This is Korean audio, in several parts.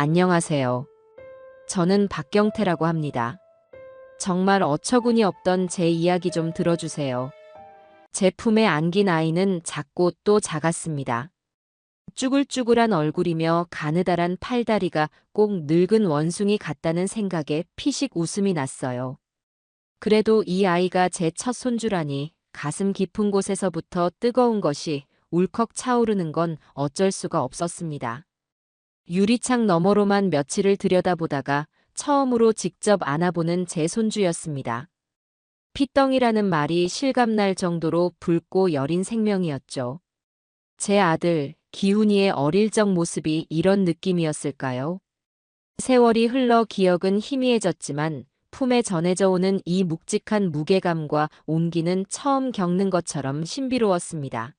안녕하세요. 저는 박경태라고 합니다. 정말 어처구니 없던 제 이야기 좀 들어주세요. 제 품에 안긴 아이는 작고 또 작았습니다. 쭈글쭈글한 얼굴이며 가느다란 팔다리가 꼭 늙은 원숭이 같다는 생각에 피식 웃음이 났어요. 그래도 이 아이가 제 첫 손주라니 가슴 깊은 곳에서부터 뜨거운 것이 울컥 차오르는 건 어쩔 수가 없었습니다. 유리창 너머로만 며칠을 들여다보다가 처음으로 직접 안아보는 제 손주였습니다. 피덩이라는 말이 실감날 정도로 붉고 여린 생명이었죠. 제 아들, 기훈이의 어릴 적 모습이 이런 느낌이었을까요? 세월이 흘러 기억은 희미해졌지만 품에 전해져 오는 이 묵직한 무게감과 온기는 처음 겪는 것처럼 신비로웠습니다.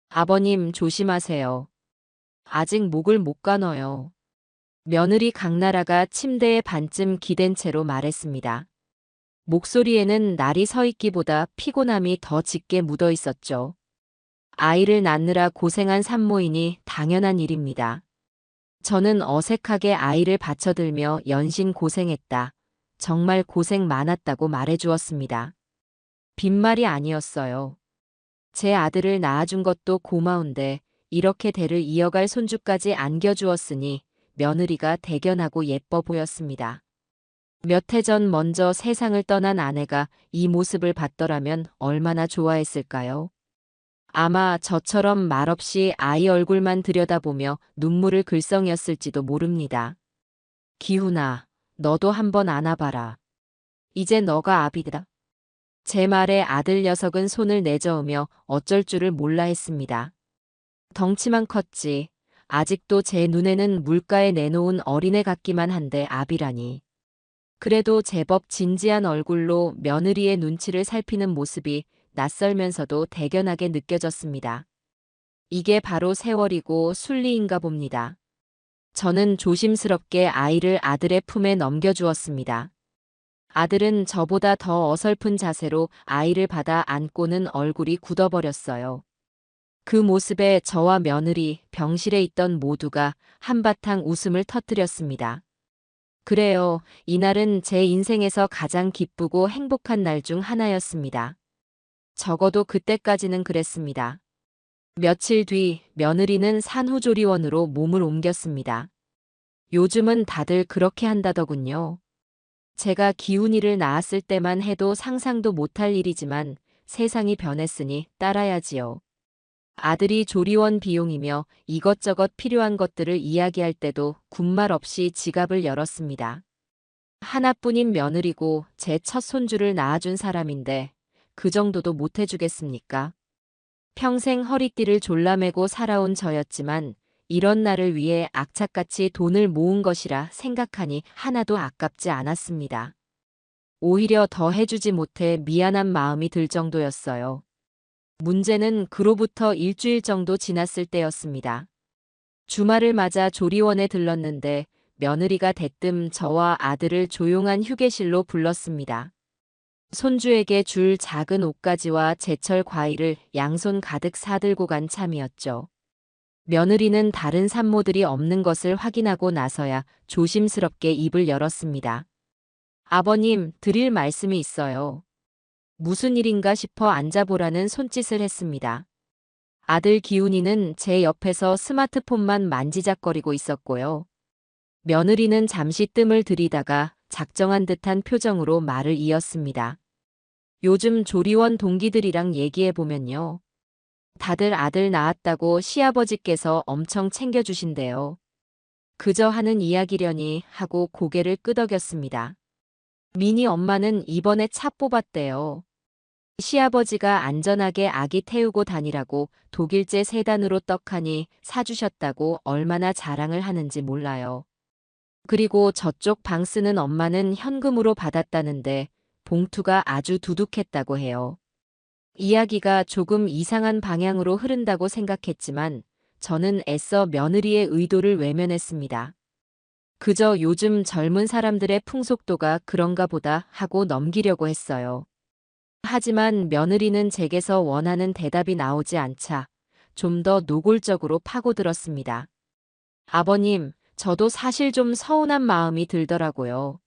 아버님 조심하세요. 아직 목을 못 가눠요. 며느리 강나라가 침대에 반쯤 기댄 채로 말했습니다. 목소리에는 날이 서 있기보다 피곤함이 더 짙게 묻어 있었죠. 아이를 낳느라 고생한 산모이니 당연한 일입니다. 저는 어색하게 아이를 받쳐들며 연신 고생했다. 정말 고생 많았다고 말해주었습니다. 빈말이 아니었어요. 제 아들을 낳아준 것도 고마운데 이렇게 대를 이어갈 손주까지 안겨주었으니 며느리가 대견하고 예뻐 보였습니다. 몇 해 전 먼저 세상을 떠난 아내가 이 모습을 봤더라면 얼마나 좋아했을까요? 아마 저처럼 말없이 아이 얼굴만 들여다보며 눈물을 글썽였을지도 모릅니다. 기훈아, 너도 한번 안아봐라. 이제 너가 아비다. 제 말에 아들 녀석은 손을 내저으며 어쩔 줄을 몰라 했습니다. 덩치만 컸지. 아직도 제 눈에는 물가에 내놓은 어린애 같기만 한데 아비라니. 그래도 제법 진지한 얼굴로 며느리의 눈치를 살피는 모습이 낯설면서도 대견하게 느껴졌습니다. 이게 바로 세월이고 순리인가 봅니다. 저는 조심스럽게 아이를 아들의 품에 넘겨주었습니다. 아들은 저보다 더 어설픈 자세로 아이를 받아 안고는 얼굴이 굳어버렸어요. 그 모습에 저와 며느리, 병실에 있던 모두가 한바탕 웃음을 터뜨렸습니다. 그래요, 이날은 제 인생에서 가장 기쁘고 행복한 날 중 하나였습니다. 적어도 그때까지는 그랬습니다. 며칠 뒤 며느리는 산후조리원으로 몸을 옮겼습니다. 요즘은 다들 그렇게 한다더군요. 제가 기훈이를 낳았을 때만 해도 상상도 못할 일이지만 세상이 변했으니 따라야지요. 아들이 조리원 비용이며 이것저것 필요한 것들을 이야기할 때도 군말 없이 지갑을 열었습니다. 하나뿐인 며느리고 제 첫 손주를 낳아준 사람인데 그 정도도 못 해주겠습니까? 평생 허리띠를 졸라매고 살아온 저였지만 이런 날을 위해 악착같이 돈을 모은 것이라 생각하니 하나도 아깝지 않았습니다. 오히려 더 해주지 못해 미안한 마음이 들 정도였어요. 문제는 그로부터 일주일 정도 지났을 때였습니다. 주말을 맞아 조리원에 들렀는데 며느리가 대뜸 저와 아들을 조용한 휴게실로 불렀습니다. 손주에게 줄 작은 옷가지와 제철 과일을 양손 가득 사들고 간 참이었죠. 며느리는 다른 산모들이 없는 것을 확인하고 나서야 조심스럽게 입을 열었습니다. 아버님, 드릴 말씀이 있어요. 무슨 일인가 싶어 앉아보라는 손짓을 했습니다. 아들 기훈이는 제 옆에서 스마트폰만 만지작거리고 있었고요. 며느리는 잠시 뜸을 들이다가 작정한 듯한 표정으로 말을 이었습니다. 요즘 조리원 동기들이랑 얘기해보면요. 다들 아들 낳았다고 시아버지께서 엄청 챙겨주신대요. 그저 하는 이야기려니 하고 고개를 끄덕였습니다. 미니 엄마는 이번에 차 뽑았대요. 시아버지가 안전하게 아기 태우고 다니라고 독일제 세단으로 떡하니 사주셨다고 얼마나 자랑을 하는지 몰라요. 그리고 저쪽 방 쓰는 엄마는 현금으로 받았다는데 봉투가 아주 두둑했다고 해요. 이야기가 조금 이상한 방향으로 흐른다고 생각했지만 저는 애써 며느리의 의도를 외면했습니다. 그저 요즘 젊은 사람들의 풍속도가 그런가 보다 하고 넘기려고 했어요. 하지만 며느리는 제게서 원하는 대답이 나오지 않자 좀 더 노골적으로 파고들었습니다. 아버님, 저도 사실 좀 서운한 마음이 들더라고요.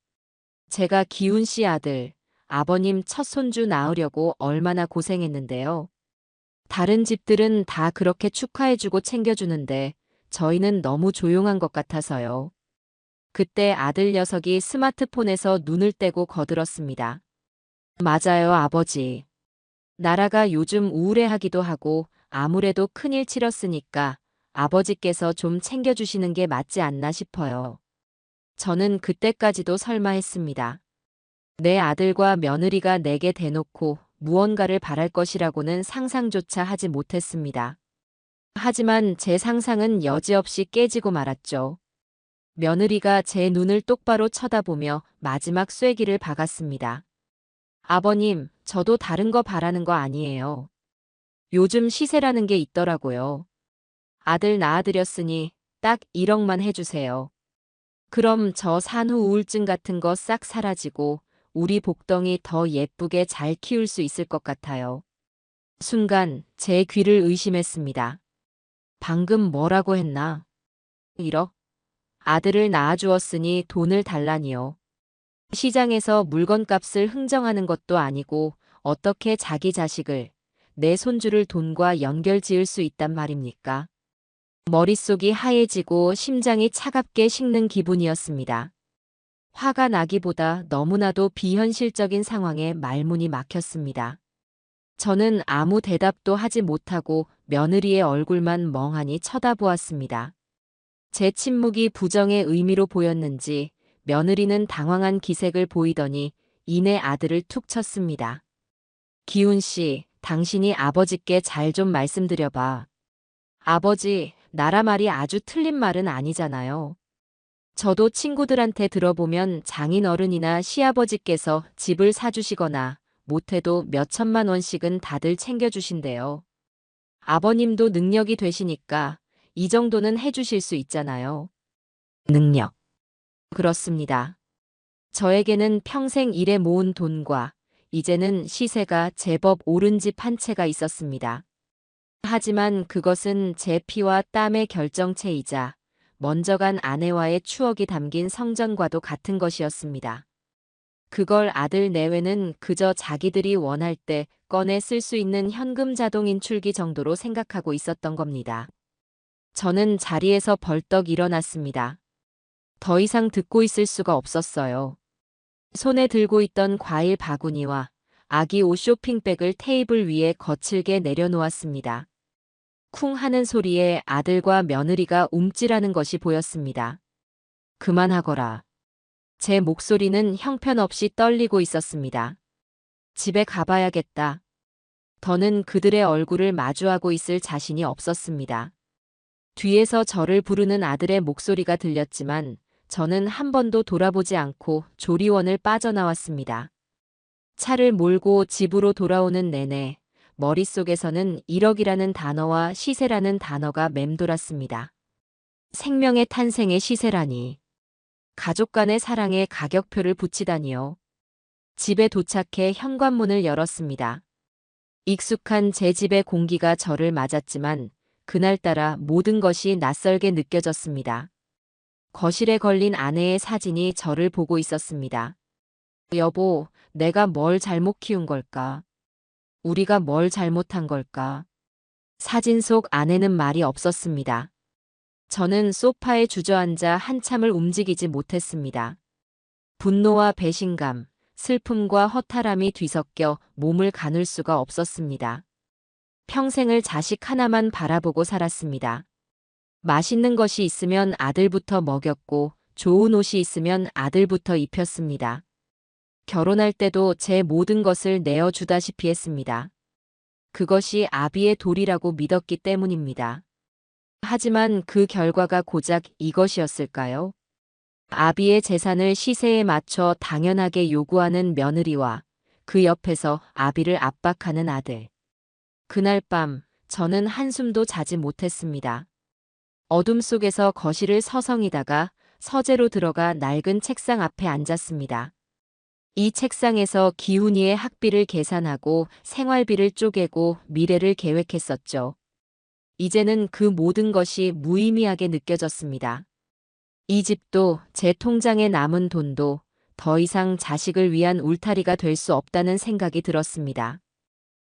제가 기훈 씨 아들, 아버님 첫 손주 낳으려고 얼마나 고생했는데요. 다른 집들은 다 그렇게 축하해주고 챙겨주는데 저희는 너무 조용한 것 같아서요. 그때 아들 녀석이 스마트폰에서 눈을 떼고 거들었습니다. 맞아요, 아버지. 나라가 요즘 우울해하기도 하고 아무래도 큰일 치렀으니까 아버지께서 좀 챙겨주시는 게 맞지 않나 싶어요. 저는 그때까지도 설마 했습니다. 내 아들과 며느리가 내게 대놓고 무언가를 바랄 것이라고는 상상조차 하지 못했습니다. 하지만 제 상상은 여지없이 깨지고 말았죠. 며느리가 제 눈을 똑바로 쳐다보며 마지막 쐐기를 박았습니다. 아버님, 저도 다른 거 바라는 거 아니에요. 요즘 시세라는 게 있더라고요. 아들 낳아드렸으니 딱 1억만 해주세요. 그럼 저 산후 우울증 같은 거 싹 사라지고 우리 복덩이 더 예쁘게 잘 키울 수 있을 것 같아요. 순간 제 귀를 의심했습니다. 방금 뭐라고 했나? 1억? 아들을 낳아주었으니 돈을 달라니요. 시장에서 물건값을 흥정하는 것도 아니고 어떻게 자기 자식을, 내 손주를 돈과 연결 지을 수 있단 말입니까? 머릿속이 하얘지고 심장이 차갑게 식는 기분이었습니다. 화가 나기보다 너무나도 비현실적인 상황에 말문이 막혔습니다. 저는 아무 대답도 하지 못하고 며느리의 얼굴만 멍하니 쳐다보았습니다. 제 침묵이 부정의 의미로 보였는지 며느리는 당황한 기색을 보이더니 이내 아들을 툭 쳤습니다. 기훈 씨, 당신이 아버지께 잘 좀 말씀드려봐. 아버지, 나라 말이 아주 틀린 말은 아니잖아요. 저도 친구들한테 들어보면 장인어른이나 시아버지께서 집을 사주시거나 못해도 몇 천만 원씩은 다들 챙겨주신대요. 아버님도 능력이 되시니까 이 정도는 해주실 수 있잖아요. 능력. 그렇습니다. 저에게는 평생 일해 모은 돈과 이제는 시세가 제법 오른 집 한 채가 있었습니다. 하지만 그것은 제 피와 땀의 결정체이자 먼저 간 아내와의 추억이 담긴 성전과도 같은 것이었습니다. 그걸 아들 내외는 그저 자기들이 원할 때 꺼내 쓸 수 있는 현금 자동 인출기 정도로 생각하고 있었던 겁니다. 저는 자리에서 벌떡 일어났습니다. 더 이상 듣고 있을 수가 없었어요. 손에 들고 있던 과일 바구니와 아기 옷 쇼핑백을 테이블 위에 거칠게 내려놓았습니다. 쿵 하는 소리에 아들과 며느리가 움찔하는 것이 보였습니다. 그만하거라. 제 목소리는 형편없이 떨리고 있었습니다. 집에 가봐야겠다. 더는 그들의 얼굴을 마주하고 있을 자신이 없었습니다. 뒤에서 저를 부르는 아들의 목소리가 들렸지만 저는 한 번도 돌아보지 않고 조리원을 빠져나왔습니다. 차를 몰고 집으로 돌아오는 내내 머릿속에서는 1억이라는 단어와 시세라는 단어가 맴돌았습니다. 생명의 탄생의 시세라니. 가족 간의 사랑에 가격표를 붙이다니요. 집에 도착해 현관문을 열었습니다. 익숙한 제 집의 공기가 저를 맞았지만 그날따라 모든 것이 낯설게 느껴졌습니다. 거실에 걸린 아내의 사진이 저를 보고 있었습니다. 여보, 내가 뭘 잘못 키운 걸까? 우리가 뭘 잘못한 걸까? 사진 속 아내는 말이 없었습니다. 저는 소파에 주저앉아 한참을 움직이지 못했습니다. 분노와 배신감, 슬픔과 허탈함이 뒤섞여 몸을 가눌 수가 없었습니다. 평생을 자식 하나만 바라보고 살았습니다. 맛있는 것이 있으면 아들부터 먹였고 좋은 옷이 있으면 아들부터 입혔습니다. 결혼할 때도 제 모든 것을 내어주다시피 했습니다. 그것이 아비의 도리라고 믿었기 때문입니다. 하지만 그 결과가 고작 이것이었을까요? 아비의 재산을 시세에 맞춰 당연하게 요구하는 며느리와 그 옆에서 아비를 압박하는 아들. 그날 밤 저는 한숨도 자지 못했습니다. 어둠 속에서 거실을 서성이다가 서재로 들어가 낡은 책상 앞에 앉았습니다. 이 책상에서 기훈이의 학비를 계산하고 생활비를 쪼개고 미래를 계획했었죠. 이제는 그 모든 것이 무의미하게 느껴졌습니다. 이 집도 제 통장에 남은 돈도 더 이상 자식을 위한 울타리가 될 수 없다는 생각이 들었습니다.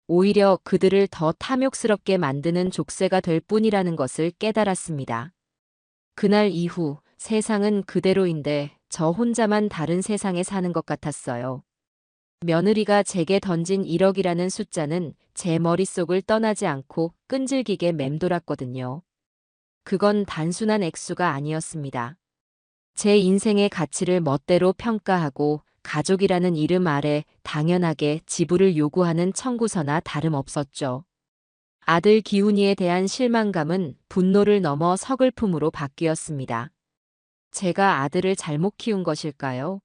오히려 그들을 더 탐욕스럽게 만드는 족쇄가 될 뿐이라는 것을 깨달았습니다. 그날 이후 세상은 그대로인데 저 혼자만 다른 세상에 사는 것 같았어요. 며느리가 제게 던진 1억이라는 숫자는 제 머릿속을 떠나지 않고 끈질기게 맴돌았거든요. 그건 단순한 액수가 아니었습니다. 제 인생의 가치를 멋대로 평가하고 가족이라는 이름 아래 당연하게 지불을 요구하는 청구서나 다름없었죠. 아들 기훈이에 대한 실망감은 분노를 넘어 서글픔으로 바뀌었습니다. 제가 아들을 잘못 키운 것일까요?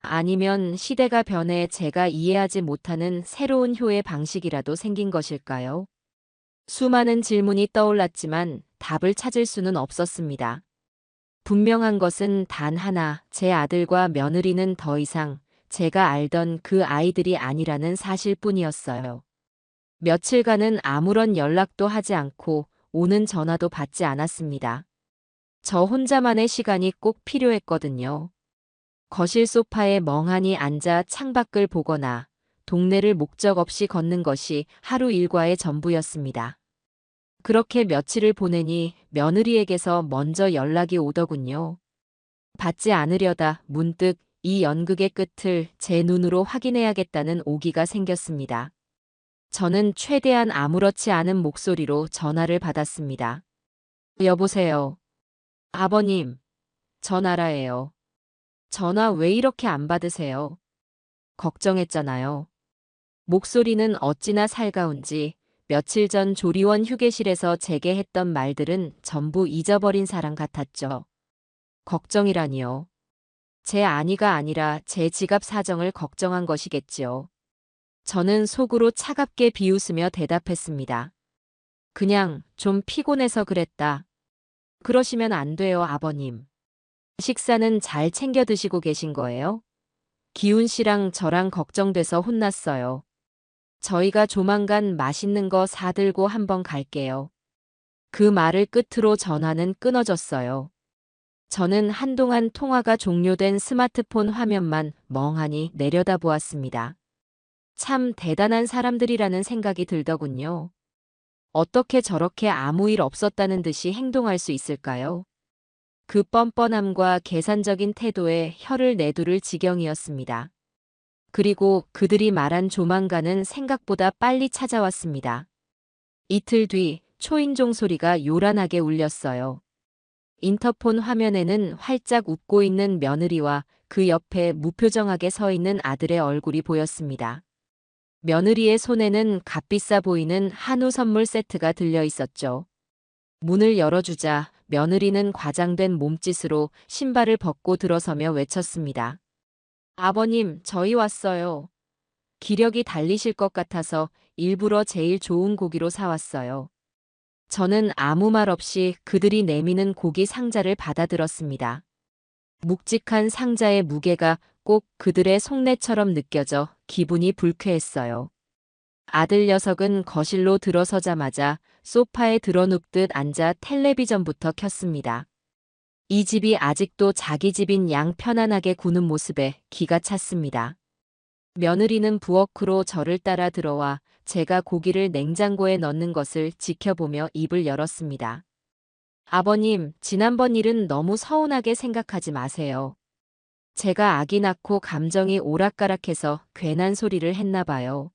아니면 시대가 변해 제가 이해하지 못하는 새로운 효의 방식이라도 생긴 것일까요? 수많은 질문이 떠올랐지만 답을 찾을 수는 없었습니다. 분명한 것은 단 하나, 제 아들과 며느리는 더 이상 제가 알던 그 아이들이 아니라는 사실뿐이었어요. 며칠간은 아무런 연락도 하지 않고 오는 전화도 받지 않았습니다. 저 혼자만의 시간이 꼭 필요했거든요. 거실 소파에 멍하니 앉아 창밖을 보거나 동네를 목적 없이 걷는 것이 하루 일과의 전부였습니다. 그렇게 며칠을 보내니 며느리에게서 먼저 연락이 오더군요. 받지 않으려다 문득 이 연극의 끝을 제 눈으로 확인해야겠다는 오기가 생겼습니다. 저는 최대한 아무렇지 않은 목소리로 전화를 받았습니다. 여보세요. 아버님, 전화라예요. 전화 왜 이렇게 안 받으세요? 걱정했잖아요. 목소리는 어찌나 살가운지 며칠 전 조리원 휴게실에서 제게 했던 말들은 전부 잊어버린 사람 같았죠. 걱정이라니요. 제 아니가 아니라 제 지갑 사정을 걱정한 것이겠지요. 저는 속으로 차갑게 비웃으며 대답했습니다. 그냥 좀 피곤해서 그랬다. 그러시면 안 돼요, 아버님. 식사는 잘 챙겨 드시고 계신 거예요? 기훈 씨랑 저랑 걱정돼서 혼났어요. 저희가 조만간 맛있는 거 사들고 한번 갈게요. 그 말을 끝으로 전화는 끊어졌어요. 저는 한동안 통화가 종료된 스마트폰 화면만 멍하니 내려다보았습니다. 참 대단한 사람들이라는 생각이 들더군요. 어떻게 저렇게 아무 일 없었다는 듯이 행동할 수 있을까요? 그 뻔뻔함과 계산적인 태도에 혀를 내두를 지경이었습니다. 그리고 그들이 말한 조만간은 생각보다 빨리 찾아왔습니다. 이틀 뒤 초인종 소리가 요란하게 울렸어요. 인터폰 화면에는 활짝 웃고 있는 며느리와 그 옆에 무표정하게 서 있는 아들의 얼굴이 보였습니다. 며느리의 손에는 값비싸 보이는 한우 선물 세트가 들려 있었죠. 문을 열어주자 며느리는 과장된 몸짓으로 신발을 벗고 들어서며 외쳤습니다. 아버님, 저희 왔어요. 기력이 달리실 것 같아서 일부러 제일 좋은 고기로 사왔어요. 저는 아무 말 없이 그들이 내미는 고기 상자를 받아들었습니다. 묵직한 상자의 무게가 꼭 그들의 속내처럼 느껴져 기분이 불쾌했어요. 아들 녀석은 거실로 들어서자마자 소파에 드러눕듯 앉아 텔레비전부터 켰습니다. 이 집이 아직도 자기 집인 양 편안하게 구는 모습에 기가 찼습니다. 며느리는 부엌으로 저를 따라 들어와 제가 고기를 냉장고에 넣는 것을 지켜보며 입을 열었습니다. 아버님, 지난번 일은 너무 서운하게 생각하지 마세요. 제가 아기 낳고 감정이 오락가락해서 괜한 소리를 했나 봐요.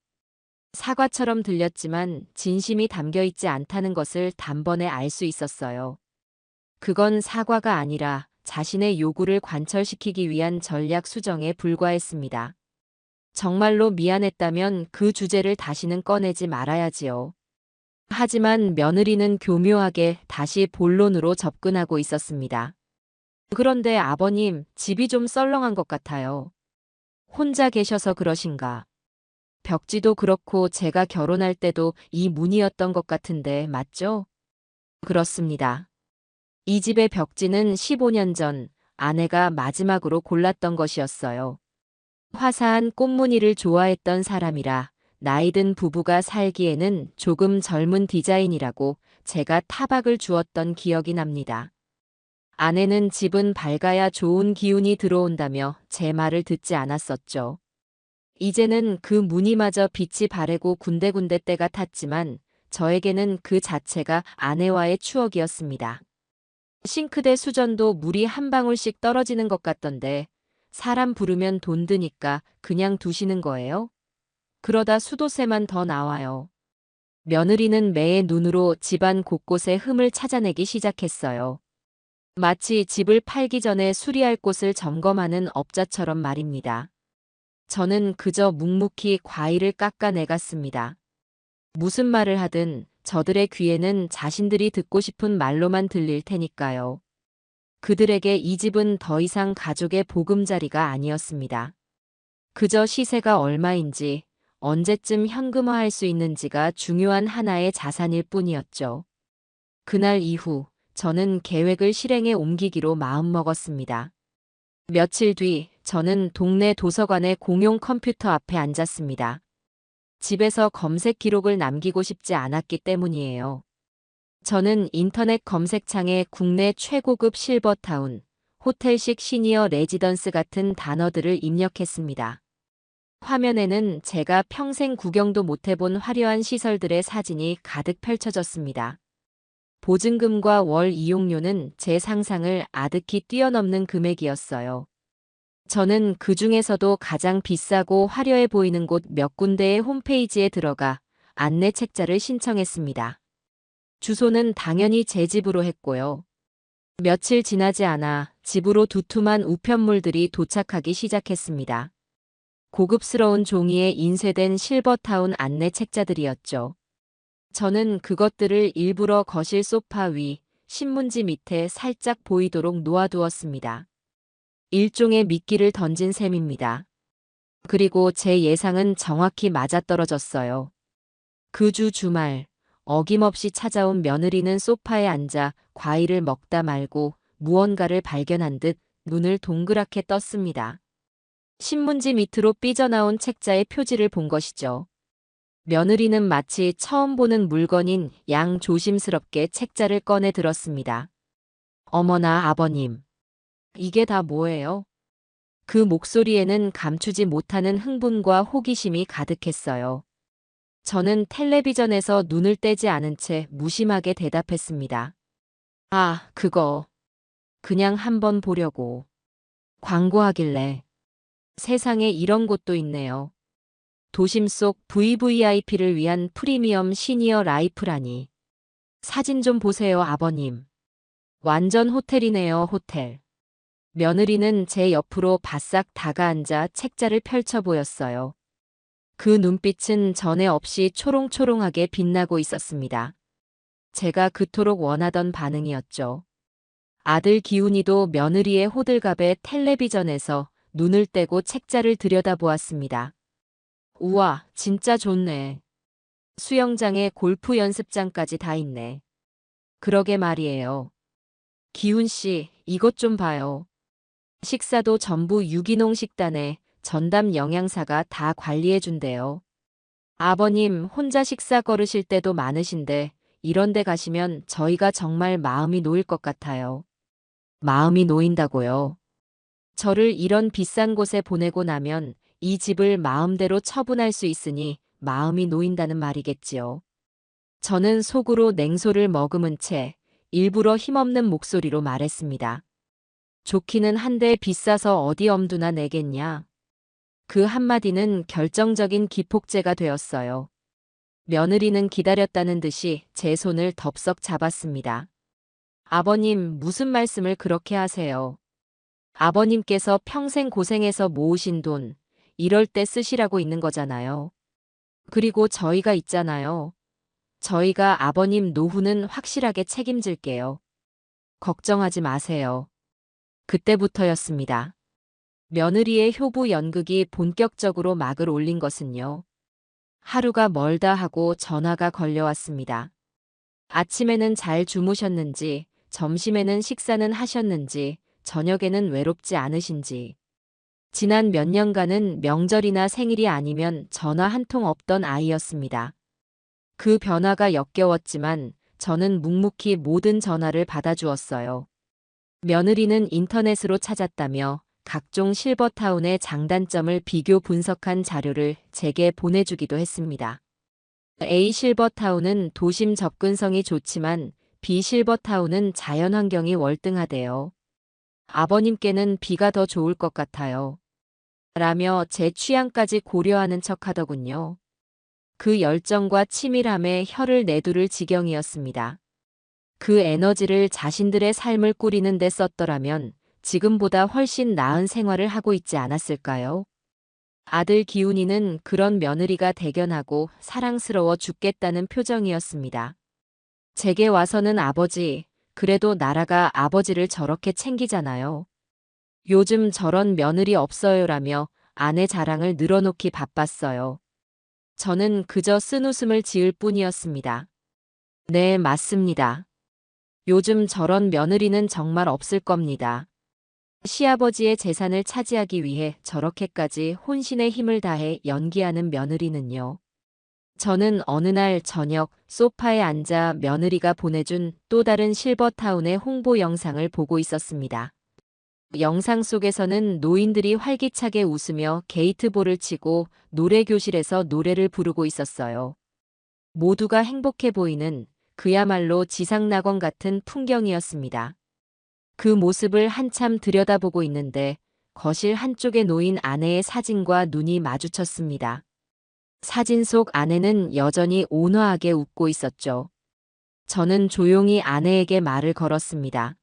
사과처럼 들렸지만 진심이 담겨 있지 않다는 것을 단번에 알 수 있었어요. 그건 사과가 아니라 자신의 요구를 관철시키기 위한 전략 수정에 불과했습니다. 정말로 미안했다면 그 주제를 다시는 꺼내지 말아야지요. 하지만 며느리는 교묘하게 다시 본론으로 접근하고 있었습니다. 그런데 아버님, 집이 좀 썰렁한 것 같아요. 혼자 계셔서 그러신가? 벽지도 그렇고 제가 결혼할 때도 이 문이었던 것 같은데 맞죠? 그렇습니다. 이 집의 벽지는 15년 전 아내가 마지막으로 골랐던 것이었어요. 화사한 꽃무늬를 좋아했던 사람이라 나이든 부부가 살기에는 조금 젊은 디자인이라고 제가 타박을 주었던 기억이 납니다. 아내는 집은 밝아야 좋은 기운이 들어온다며 제 말을 듣지 않았었죠. 이제는 그 무늬마저 빛이 바래고 군데군데 때가 탔지만 저에게는 그 자체가 아내와의 추억이었습니다. 싱크대 수전도 물이 한 방울씩 떨어지는 것 같던데 사람 부르면 돈 드니까 그냥 두시는 거예요? 그러다 수도세만 더 나와요. 며느리는 매의 눈으로 집안 곳곳에 흠을 찾아내기 시작했어요. 마치 집을 팔기 전에 수리할 곳을 점검하는 업자처럼 말입니다. 저는 그저 묵묵히 과일을 깎아내갔습니다. 무슨 말을 하든 저들의 귀에는 자신들이 듣고 싶은 말로만 들릴 테니까요. 그들에게 이 집은 더 이상 가족의 보금자리가 아니었습니다. 그저 시세가 얼마인지, 언제쯤 현금화할 수 있는지가 중요한 하나의 자산일 뿐이었죠. 그날 이후 저는 계획을 실행에 옮기기로 마음먹었습니다. 며칠 뒤 저는 동네 도서관의 공용 컴퓨터 앞에 앉았습니다. 집에서 검색 기록을 남기고 싶지 않았기 때문이에요. 저는 인터넷 검색창에 국내 최고급 실버타운, 호텔식 시니어 레지던스 같은 단어들을 입력했습니다. 화면에는 제가 평생 구경도 못 해본 화려한 시설들의 사진이 가득 펼쳐졌습니다. 보증금과 월 이용료는 제 상상을 아득히 뛰어넘는 금액이었어요. 저는 그 중에서도 가장 비싸고 화려해 보이는 곳 몇 군데의 홈페이지에 들어가 안내 책자를 신청했습니다. 주소는 당연히 제 집으로 했고요. 며칠 지나지 않아 집으로 두툼한 우편물들이 도착하기 시작했습니다. 고급스러운 종이에 인쇄된 실버타운 안내 책자들이었죠. 저는 그것들을 일부러 거실 소파 위, 신문지 밑에 살짝 보이도록 놓아두었습니다. 일종의 미끼를 던진 셈입니다. 그리고 제 예상은 정확히 맞아떨어졌어요. 그 주 주말, 어김없이 찾아온 며느리는 소파에 앉아 과일을 먹다 말고 무언가를 발견한 듯 눈을 동그랗게 떴습니다. 신문지 밑으로 삐져나온 책자의 표지를 본 것이죠. 며느리는 마치 처음 보는 물건인 양 조심스럽게 책자를 꺼내 들었습니다. 어머나 아버님. 이게 다 뭐예요? 그 목소리에는 감추지 못하는 흥분과 호기심이 가득했어요. 저는 텔레비전에서 눈을 떼지 않은 채 무심하게 대답했습니다. 아, 그거. 그냥 한번 보려고. 광고하길래. 세상에 이런 곳도 있네요. 도심 속 VVIP를 위한 프리미엄 시니어 라이프라니. 사진 좀 보세요, 아버님. 완전 호텔이네요, 호텔. 며느리는 제 옆으로 바싹 다가앉아 책자를 펼쳐 보였어요. 그 눈빛은 전에 없이 초롱초롱하게 빛나고 있었습니다. 제가 그토록 원하던 반응이었죠. 아들 기훈이도 며느리의 호들갑에 텔레비전에서 눈을 떼고 책자를 들여다보았습니다. 우와, 진짜 좋네. 수영장에 골프 연습장까지 다 있네. 그러게 말이에요. 기훈 씨, 이것 좀 봐요. 식사도 전부 유기농 식단에 전담 영양사가 다 관리해준대요. 아버님 혼자 식사 거르실 때도 많으신데 이런 데 가시면 저희가 정말 마음이 놓일 것 같아요. 마음이 놓인다고요. 저를 이런 비싼 곳에 보내고 나면 이 집을 마음대로 처분할 수 있으니 마음이 놓인다는 말이겠지요. 저는 속으로 냉소를 머금은 채 일부러 힘없는 목소리로 말했습니다. 좋기는 한데 비싸서 어디 엄두나 내겠냐. 그 한마디는 결정적인 기폭제가 되었어요. 며느리는 기다렸다는 듯이 제 손을 덥석 잡았습니다. 아버님, 무슨 말씀을 그렇게 하세요? 아버님께서 평생 고생해서 모으신 돈, 이럴 때 쓰시라고 있는 거잖아요. 그리고 저희가 있잖아요. 저희가 아버님 노후는 확실하게 책임질게요. 걱정하지 마세요. 그때부터였습니다. 며느리의 효부 연극이 본격적으로 막을 올린 것은요. 하루가 멀다 하고 전화가 걸려왔습니다. 아침에는 잘 주무셨는지, 점심에는 식사는 하셨는지, 저녁에는 외롭지 않으신지. 지난 몇 년간은 명절이나 생일이 아니면 전화 한 통 없던 아이였습니다. 그 변화가 역겨웠지만 저는 묵묵히 모든 전화를 받아주었어요. 며느리는 인터넷으로 찾았다며 각종 실버타운의 장단점을 비교 분석한 자료를 제게 보내주기도 했습니다. A 실버타운은 도심 접근성이 좋지만 B 실버타운은 자연환경이 월등하대요. 아버님께는 B가 더 좋을 것 같아요. 라며 제 취향까지 고려하는 척 하더군요. 그 열정과 치밀함에 혀를 내두를 지경이었습니다. 그 에너지를 자신들의 삶을 꾸리는 데 썼더라면 지금보다 훨씬 나은 생활을 하고 있지 않았을까요? 아들 기훈이는 그런 며느리가 대견하고 사랑스러워 죽겠다는 표정이었습니다. 제게 와서는 아버지, 그래도 나라가 아버지를 저렇게 챙기잖아요. 요즘 저런 며느리 없어요라며 아내 자랑을 늘어놓기 바빴어요. 저는 그저 쓴웃음을 지을 뿐이었습니다. 네, 맞습니다. 요즘 저런 며느리는 정말 없을 겁니다. 시아버지의 재산을 차지하기 위해 저렇게까지 혼신의 힘을 다해 연기하는 며느리는요. 저는 어느 날 저녁 소파에 앉아 며느리가 보내준 또 다른 실버타운의 홍보 영상을 보고 있었습니다. 영상 속에서는 노인들이 활기차게 웃으며 게이트볼을 치고 노래교실에서 노래를 부르고 있었어요. 모두가 행복해 보이는 그야말로 지상낙원 같은 풍경이었습니다. 그 모습을 한참 들여다보고 있는데 거실 한쪽에 놓인 아내의 사진과 눈이 마주쳤습니다. 사진 속 아내는 여전히 온화하게 웃고 있었죠. 저는 조용히 아내에게 말을 걸었습니다.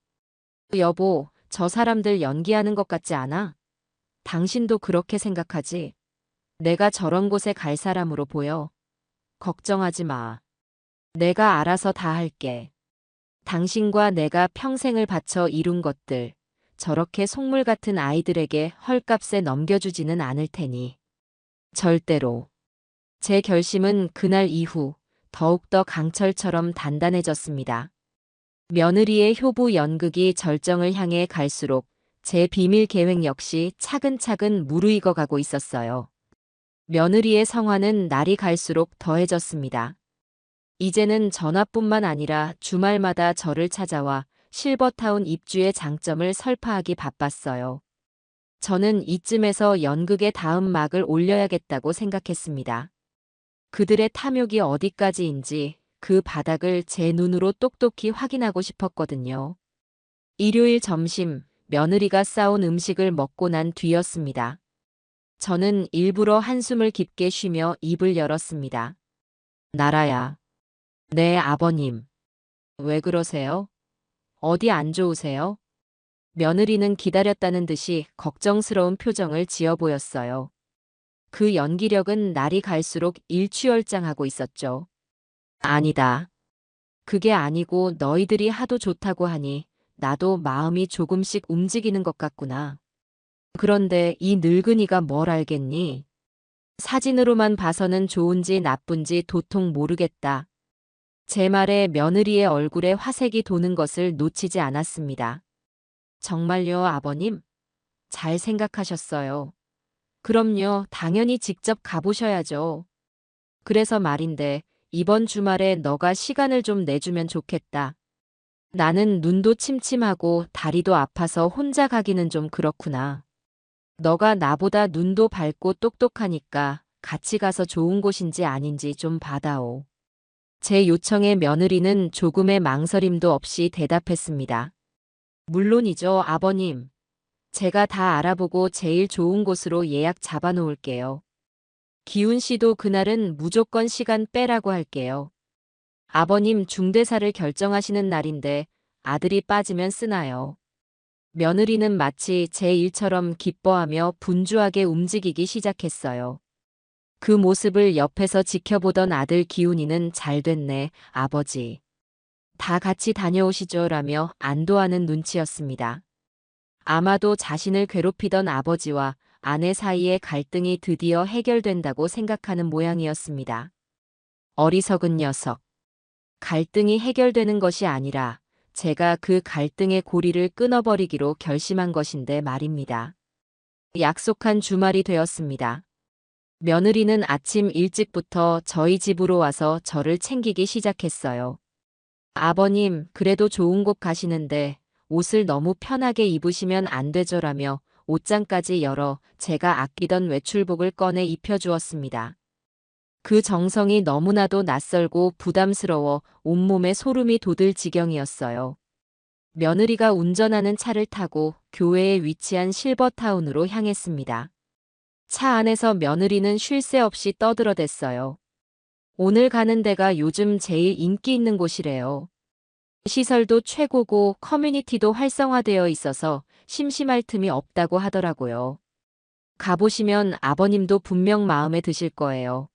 여보, 저 사람들 연기하는 것 같지 않아? 당신도 그렇게 생각하지? 내가 저런 곳에 갈 사람으로 보여. 걱정하지 마. 내가 알아서 다 할게. 당신과 내가 평생을 바쳐 이룬 것들, 저렇게 속물 같은 아이들에게 헐값에 넘겨주지는 않을 테니. 절대로. 제 결심은 그날 이후 더욱더 강철처럼 단단해졌습니다. 며느리의 효부 연극이 절정을 향해 갈수록 제 비밀 계획 역시 차근차근 무르익어 가고 있었어요. 며느리의 성화는 날이 갈수록 더해졌습니다. 이제는 전화뿐만 아니라 주말마다 저를 찾아와 실버타운 입주의 장점을 설파하기 바빴어요. 저는 이쯤에서 연극의 다음 막을 올려야겠다고 생각했습니다. 그들의 탐욕이 어디까지인지 그 바닥을 제 눈으로 똑똑히 확인하고 싶었거든요. 일요일 점심, 며느리가 싸온 음식을 먹고 난 뒤였습니다. 저는 일부러 한숨을 깊게 쉬며 입을 열었습니다. 나라야. 네, 아버님. 왜 그러세요? 어디 안 좋으세요? 며느리는 기다렸다는 듯이 걱정스러운 표정을 지어 보였어요. 그 연기력은 날이 갈수록 일취월장하고 있었죠. 아니다. 그게 아니고 너희들이 하도 좋다고 하니 나도 마음이 조금씩 움직이는 것 같구나. 그런데 이 늙은이가 뭘 알겠니? 사진으로만 봐서는 좋은지 나쁜지 도통 모르겠다. 제 말에 며느리의 얼굴에 화색이 도는 것을 놓치지 않았습니다. 정말요, 아버님? 잘 생각하셨어요. 그럼요, 당연히 직접 가보셔야죠. 그래서 말인데, 이번 주말에 너가 시간을 좀 내주면 좋겠다. 나는 눈도 침침하고 다리도 아파서 혼자 가기는 좀 그렇구나. 너가 나보다 눈도 밝고 똑똑하니까 같이 가서 좋은 곳인지 아닌지 좀 봐다오. 제 요청에 며느리는 조금의 망설임도 없이 대답했습니다. 물론이죠, 아버님. 제가 다 알아보고 제일 좋은 곳으로 예약 잡아놓을게요. 기훈 씨도 그날은 무조건 시간 빼라고 할게요. 아버님 중대사를 결정하시는 날인데 아들이 빠지면 쓰나요. 며느리는 마치 제 일처럼 기뻐하며 분주하게 움직이기 시작했어요. 그 모습을 옆에서 지켜보던 아들 기훈이는 잘 됐네, 아버지. 다 같이 다녀오시죠 라며 안도하는 눈치였습니다. 아마도 자신을 괴롭히던 아버지와 아내 사이의 갈등이 드디어 해결된다고 생각하는 모양이었습니다. 어리석은 녀석. 갈등이 해결되는 것이 아니라 제가 그 갈등의 고리를 끊어버리기로 결심한 것인데 말입니다. 약속한 주말이 되었습니다. 며느리는 아침 일찍부터 저희 집으로 와서 저를 챙기기 시작했어요. 아버님, 그래도 좋은 곳 가시는데 옷을 너무 편하게 입으시면 안 되죠라며 옷장까지 열어 제가 아끼던 외출복을 꺼내 입혀주었습니다. 그 정성이 너무나도 낯설고 부담스러워 온몸에 소름이 돋을 지경이었어요. 며느리가 운전하는 차를 타고 교외에 위치한 실버타운으로 향했습니다. 차 안에서 며느리는 쉴 새 없이 떠들어댔어요. 오늘 가는 데가 요즘 제일 인기 있는 곳이래요. 시설도 최고고 커뮤니티도 활성화되어 있어서 심심할 틈이 없다고 하더라고요. 가보시면 아버님도 분명 마음에 드실 거예요.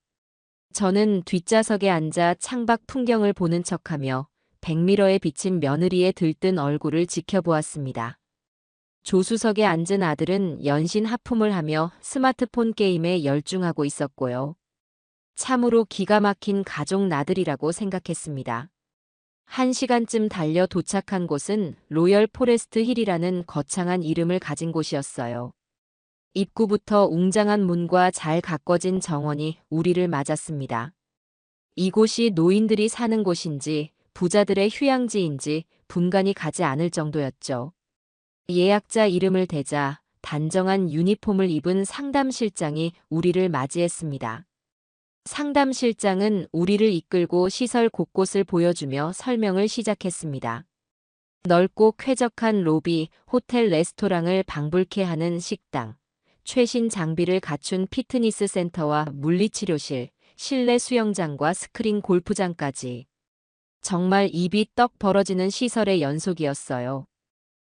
저는 뒷좌석에 앉아 창밖 풍경을 보는 척하며 백미러에 비친 며느리의 들뜬 얼굴을 지켜보았습니다. 조수석에 앉은 아들은 연신 하품을 하며 스마트폰 게임에 열중하고 있었고요. 참으로 기가 막힌 가족 나들이라고 생각했습니다. 1시간쯤 달려 도착한 곳은 로열 포레스트 힐이라는 거창한 이름을 가진 곳이었어요. 입구부터 웅장한 문과 잘 가꿔진 정원이 우리를 맞았습니다. 이곳이 노인들이 사는 곳인지 부자들의 휴양지인지 분간이 가지 않을 정도였죠. 예약자 이름을 대자 단정한 유니폼을 입은 상담실장이 우리를 맞이했습니다. 상담실장은 우리를 이끌고 시설 곳곳을 보여주며 설명을 시작했습니다. 넓고 쾌적한 로비, 호텔 레스토랑을 방불케 하는 식당, 최신 장비를 갖춘 피트니스 센터와 물리치료실, 실내 수영장과 스크린 골프장까지. 정말 입이 떡 벌어지는 시설의 연속이었어요.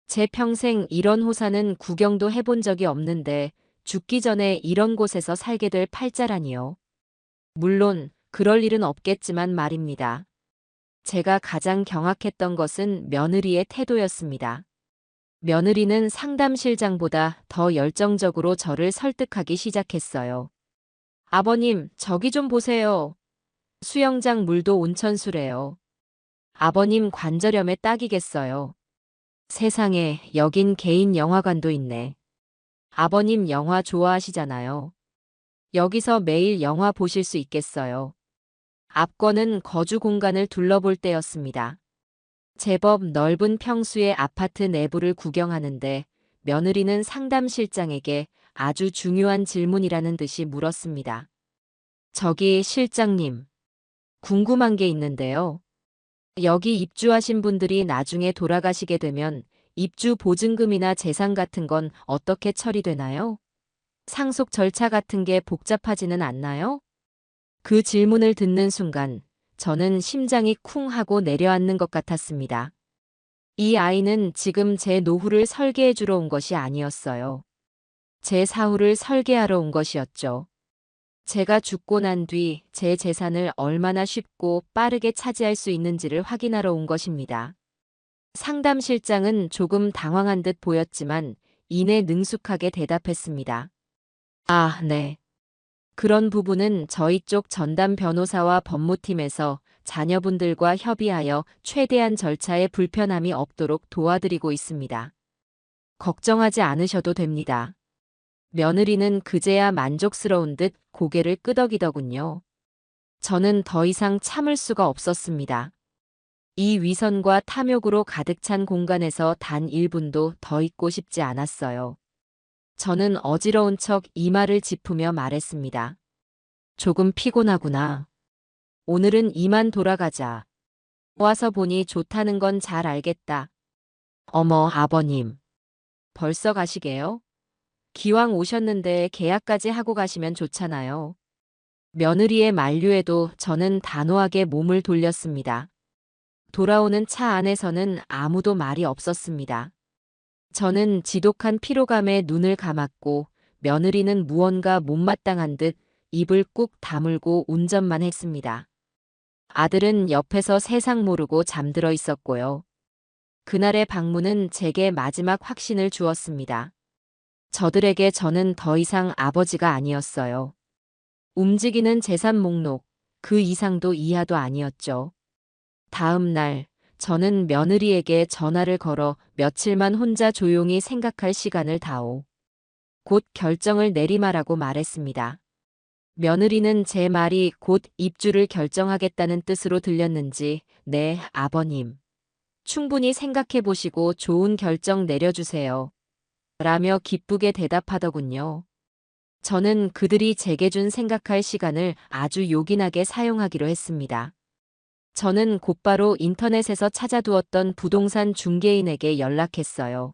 제 평생 이런 호사는 구경도 해본 적이 없는데 죽기 전에 이런 곳에서 살게 될 팔자라니요. 물론 그럴 일은 없겠지만 말입니다. 제가 가장 경악했던 것은 며느리의 태도였습니다. 며느리는 상담실장보다 더 열정적으로 저를 설득하기 시작했어요. 아버님, 저기 좀 보세요. 수영장 물도 온천수래요. 아버님 관절염에 딱이겠어요. 세상에, 여긴 개인 영화관도 있네. 아버님 영화 좋아하시잖아요. 여기서 매일 영화 보실 수 있겠어요. 앞권은 거주 공간을 둘러볼 때였습니다. 제법 넓은 평수의 아파트 내부를 구경하는데 며느리는 상담실장에게 아주 중요한 질문이라는 듯이 물었습니다. 저기 실장님, 궁금한 게 있는데요. 여기 입주하신 분들이 나중에 돌아가시게 되면 입주 보증금이나 재산 같은 건 어떻게 처리되나요? 상속 절차 같은 게 복잡하지는 않나요? 그 질문을 듣는 순간 저는 심장이 쿵 하고 내려앉는 것 같았습니다. 이 아이는 지금 제 노후를 설계해 주러 온 것이 아니었어요. 제 사후를 설계하러 온 것이었죠. 제가 죽고 난 뒤 제 재산을 얼마나 쉽고 빠르게 차지할 수 있는지를 확인하러 온 것입니다. 상담실장은 조금 당황한 듯 보였지만 이내 능숙하게 대답했습니다. 아, 네. 그런 부분은 저희 쪽 전담 변호사와 법무팀에서 자녀분들과 협의하여 최대한 절차에 불편함이 없도록 도와드리고 있습니다. 걱정하지 않으셔도 됩니다. 며느리는 그제야 만족스러운 듯 고개를 끄덕이더군요. 저는 더 이상 참을 수가 없었습니다. 이 위선과 탐욕으로 가득 찬 공간에서 단 1분도 더 있고 싶지 않았어요. 저는 어지러운 척 이마를 짚으며 말했습니다. 조금 피곤하구나. 오늘은 이만 돌아가자. 와서 보니 좋다는 건 잘 알겠다. 어머, 아버님. 벌써 가시게요? 기왕 오셨는데 계약까지 하고 가시면 좋잖아요. 며느리의 만류에도 저는 단호하게 몸을 돌렸습니다. 돌아오는 차 안에서는 아무도 말이 없었습니다. 저는 지독한 피로감에 눈을 감았고 며느리는 무언가 못마땅한 듯 입을 꾹 다물고 운전만 했습니다. 아들은 옆에서 세상 모르고 잠들어 있었고요. 그날의 방문은 제게 마지막 확신을 주었습니다. 저들에게 저는 더 이상 아버지가 아니었어요. 움직이는 재산 목록, 그 이상도 이하도 아니었죠. 다음 날, 저는 며느리에게 전화를 걸어 며칠만 혼자 조용히 생각할 시간을 다오. 곧 결정을 내리마라고 말했습니다. 며느리는 제 말이 곧 입주를 결정하겠다는 뜻으로 들렸는지, 네, 아버님. 충분히 생각해 보시고 좋은 결정 내려주세요. 라며 기쁘게 대답하더군요. 저는 그들이 제게 준 생각할 시간을 아주 요긴하게 사용하기로 했습니다. 저는 곧바로 인터넷에서 찾아두었던 부동산 중개인에게 연락했어요.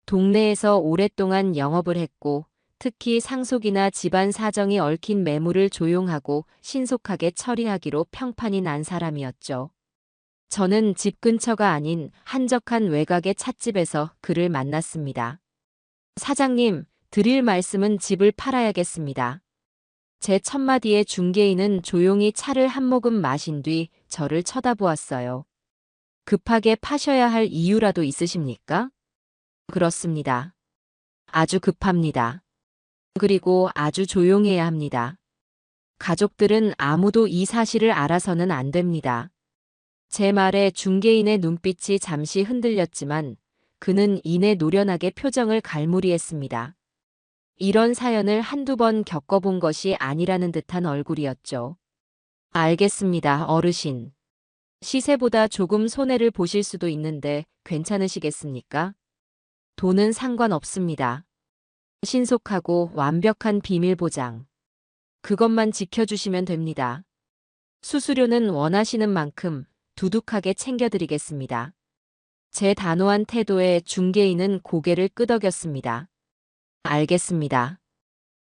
동네에서 오랫동안 영업을 했고, 특히 상속이나 집안 사정이 얽힌 매물을 조용하고 신속하게 처리하기로 평판이 난 사람이었죠. 저는 집 근처가 아닌 한적한 외곽의 찻집에서 그를 만났습니다. 사장님, 드릴 말씀은 집을 팔아야겠습니다. 제 첫마디에 중개인은 조용히 차를 한 모금 마신 뒤 저를 쳐다보았어요. 급하게 파셔야 할 이유라도 있으십니까? 그렇습니다. 아주 급합니다. 그리고 아주 조용해야 합니다. 가족들은 아무도 이 사실을 알아서는 안 됩니다. 제 말에 중개인의 눈빛이 잠시 흔들렸지만 그는 이내 노련하게 표정을 갈무리했습니다. 이런 사연을 한두 번 겪어본 것이 아니라는 듯한 얼굴이었죠. 알겠습니다, 어르신. 시세보다 조금 손해를 보실 수도 있는데 괜찮으시겠습니까? 돈은 상관없습니다. 신속하고 완벽한 비밀 보장. 그것만 지켜주시면 됩니다. 수수료는 원하시는 만큼 두둑하게 챙겨드리겠습니다. 제 단호한 태도에 중개인은 고개를 끄덕였습니다. 알겠습니다.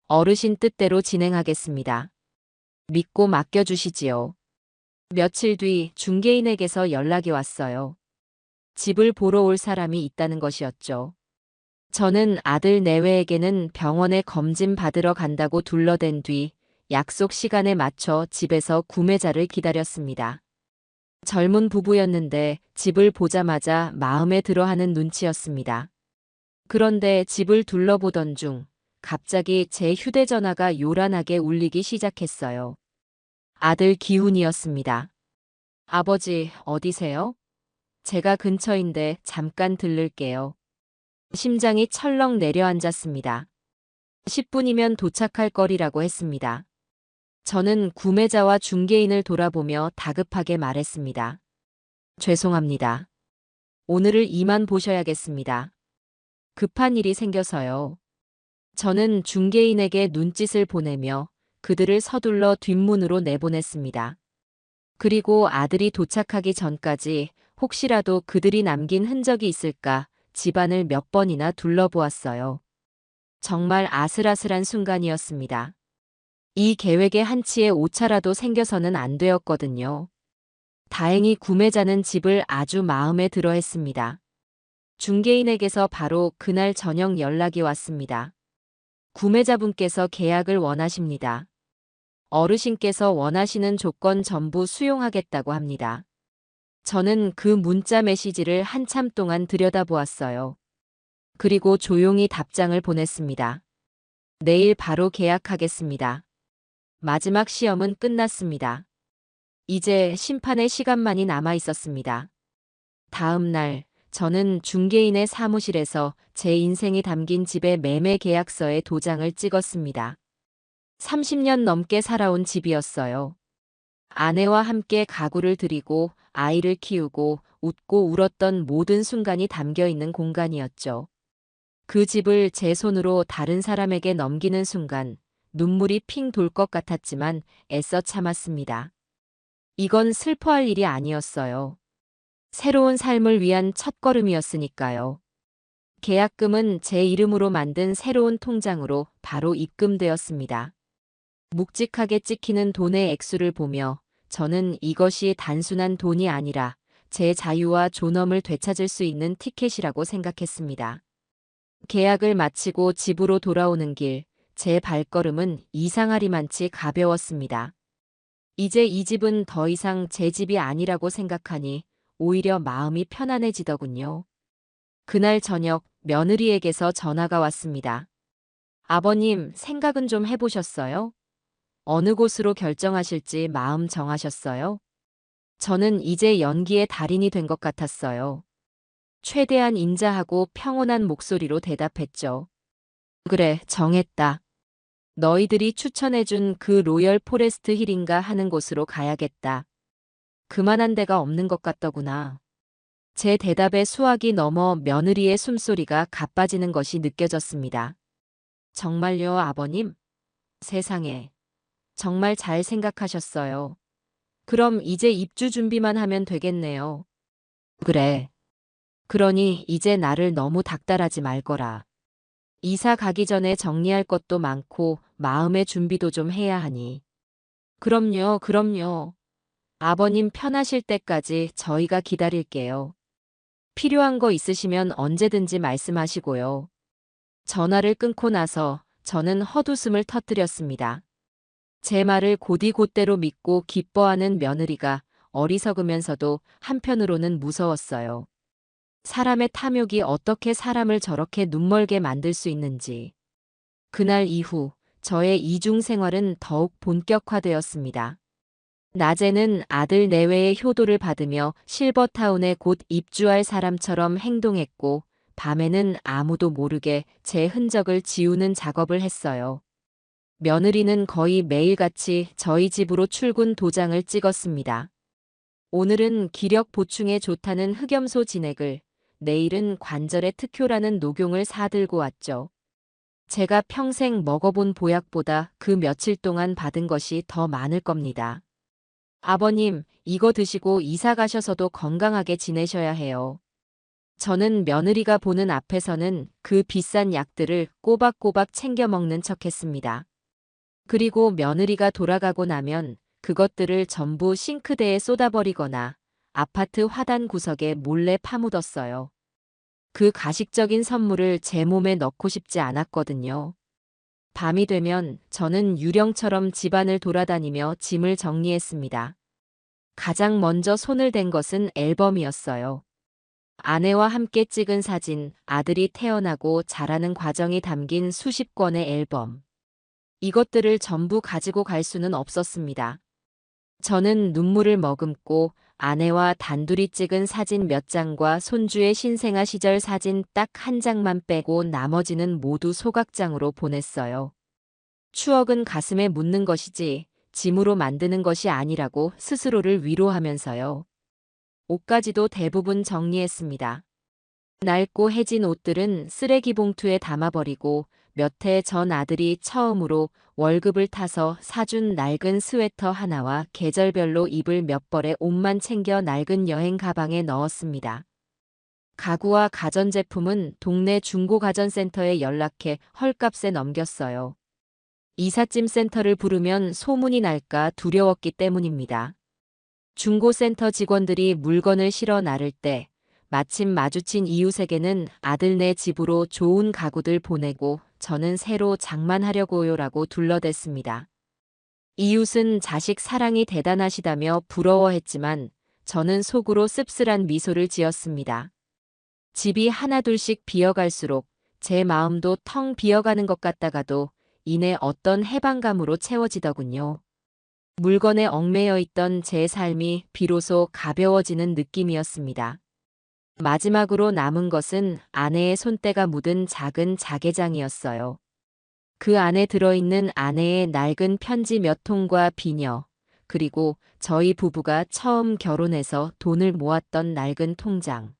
어르신 뜻대로 진행하겠습니다. 믿고 맡겨주시지요. 며칠 뒤 중개인에게서 연락이 왔어요. 집을 보러 올 사람이 있다는 것이었죠. 저는 아들 내외에게는 병원에 검진 받으러 간다고 둘러댄 뒤 약속 시간에 맞춰 집에서 구매자를 기다렸습니다. 젊은 부부였는데 집을 보자마자 마음에 들어하는 눈치였습니다. 그런데 집을 둘러보던 중 갑자기 제 휴대전화가 요란하게 울리기 시작했어요. 아들 기훈이었습니다. 아버지, 어디세요? 제가 근처인데 잠깐 들를게요. 심장이 철렁 내려앉았습니다. 10분이면 도착할 거리라고 했습니다. 저는 구매자와 중개인을 돌아보며 다급하게 말했습니다. 죄송합니다. 오늘을 이만 보셔야겠습니다. 급한 일이 생겨서요. 저는 중개인에게 눈짓을 보내며 그들을 서둘러 뒷문으로 내보냈습니다. 그리고 아들이 도착하기 전까지 혹시라도 그들이 남긴 흔적이 있을까 집안을 몇 번이나 둘러보았어요. 정말 아슬아슬한 순간이었습니다. 이 계획의 한치의 오차라도 생겨서는 안 되었거든요. 다행히 구매자는 집을 아주 마음에 들어 했습니다. 중개인에게서 바로 그날 저녁 연락이 왔습니다. 구매자분께서 계약을 원하십니다. 어르신께서 원하시는 조건 전부 수용하겠다고 합니다. 저는 그 문자 메시지를 한참 동안 들여다보았어요. 그리고 조용히 답장을 보냈습니다. 내일 바로 계약하겠습니다. 마지막 시험은 끝났습니다. 이제 심판의 시간만이 남아 있었습니다. 다음 날, 저는 중개인의 사무실에서 제 인생이 담긴 집의 매매 계약서에 도장을 찍었습니다. 30년 넘게 살아온 집이었어요. 아내와 함께 가구를 들이고 아이를 키우고 웃고 울었던 모든 순간이 담겨 있는 공간이었죠. 그 집을 제 손으로 다른 사람에게 넘기는 순간 눈물이 핑 돌 것 같았지만 애써 참았습니다. 이건 슬퍼할 일이 아니었어요. 새로운 삶을 위한 첫걸음이었으니까요. 계약금은 제 이름으로 만든 새로운 통장으로 바로 입금되었습니다. 묵직하게 찍히는 돈의 액수를 보며 저는 이것이 단순한 돈이 아니라 제 자유와 존엄을 되찾을 수 있는 티켓이라고 생각했습니다. 계약을 마치고 집으로 돌아오는 길, 제 발걸음은 이상하리만치 가벼웠습니다. 이제 이 집은 더 이상 제 집이 아니라고 생각하니 오히려 마음이 편안해지더군요. 그날 저녁 며느리에게서 전화가 왔습니다. 아버님, 생각은 좀 해보셨어요? 어느 곳으로 결정하실지 마음 정하셨어요? 저는 이제 연기의 달인이 된 것 같았어요. 최대한 인자하고 평온한 목소리로 대답했죠. 그래, 정했다. 너희들이 추천해준 그 로열 포레스트 힐인가 하는 곳으로 가야겠다. 그만한 데가 없는 것 같더구나. 제 대답에 수학이 넘어 며느리의 숨소리가 가빠지는 것이 느껴졌습니다. 정말요, 아버님? 세상에. 정말 잘 생각하셨어요. 그럼 이제 입주 준비만 하면 되겠네요. 그래. 그러니 이제 나를 너무 닥달하지 말거라. 이사 가기 전에 정리할 것도 많고 마음의 준비도 좀 해야 하니. 그럼요, 그럼요. 아버님 편하실 때까지 저희가 기다릴게요. 필요한 거 있으시면 언제든지 말씀하시고요. 전화를 끊고 나서 저는 헛웃음을 터뜨렸습니다. 제 말을 곧이곧대로 믿고 기뻐하는 며느리가 어리석으면서도 한편으로는 무서웠어요. 사람의 탐욕이 어떻게 사람을 저렇게 눈멀게 만들 수 있는지. 그날 이후 저의 이중 생활은 더욱 본격화되었습니다. 낮에는 아들 내외의 효도를 받으며 실버타운에 곧 입주할 사람처럼 행동했고, 밤에는 아무도 모르게 제 흔적을 지우는 작업을 했어요. 며느리는 거의 매일같이 저희 집으로 출근 도장을 찍었습니다. 오늘은 기력 보충에 좋다는 흑염소 진액을, 내일은 관절에 특효라는 녹용을 사들고 왔죠. 제가 평생 먹어본 보약보다 그 며칠 동안 받은 것이 더 많을 겁니다. 아버님, 이거 드시고 이사 가셔서도 건강하게 지내셔야 해요. 저는 며느리가 보는 앞에서는 그 비싼 약들을 꼬박꼬박 챙겨 먹는 척했습니다. 그리고 며느리가 돌아가고 나면 그것들을 전부 싱크대에 쏟아버리거나 아파트 화단 구석에 몰래 파묻었어요. 그 가식적인 선물을 제 몸에 넣고 싶지 않았거든요. 밤이 되면 저는 유령처럼 집안을 돌아다니며 짐을 정리했습니다. 가장 먼저 손을 댄 것은 앨범이었어요. 아내와 함께 찍은 사진, 아들이 태어나고 자라는 과정이 담긴 수십 권의 앨범. 이것들을 전부 가지고 갈 수는 없었습니다. 저는 눈물을 머금고 아내와 단둘이 찍은 사진 몇 장과 손주의 신생아 시절 사진 딱 한 장만 빼고 나머지는 모두 소각장으로 보냈어요. 추억은 가슴에 묻는 것이지 짐으로 만드는 것이 아니라고 스스로를 위로하면서요. 옷까지도 대부분 정리했습니다. 낡고 해진 옷들은 쓰레기 봉투에 담아버리고 몇 해 전 아들이 처음으로 월급을 타서 사준 낡은 스웨터 하나와 계절별로 입을 몇 벌의 옷만 챙겨 낡은 여행 가방에 넣었습니다. 가구와 가전제품은 동네 중고가전센터에 연락해 헐값에 넘겼어요. 이삿짐 센터를 부르면 소문이 날까 두려웠기 때문입니다. 중고센터 직원들이 물건을 실어 나를 때 마침 마주친 이웃에게는 아들네 집으로 좋은 가구들 보내고 저는 새로 장만하려고요라고 둘러댔습니다. 이웃은 자식 사랑이 대단하시다며 부러워했지만 저는 속으로 씁쓸한 미소를 지었습니다. 집이 하나둘씩 비어갈수록 제 마음도 텅 비어가는 것 같다가도 이내 어떤 해방감으로 채워지더군요. 물건에 얽매여 있던 제 삶이 비로소 가벼워지는 느낌이었습니다. 마지막으로 남은 것은 아내의 손때가 묻은 작은 자개장이었어요. 그 안에 들어있는 아내의 낡은 편지 몇 통과 비녀, 그리고 저희 부부가 처음 결혼해서 돈을 모았던 낡은 통장.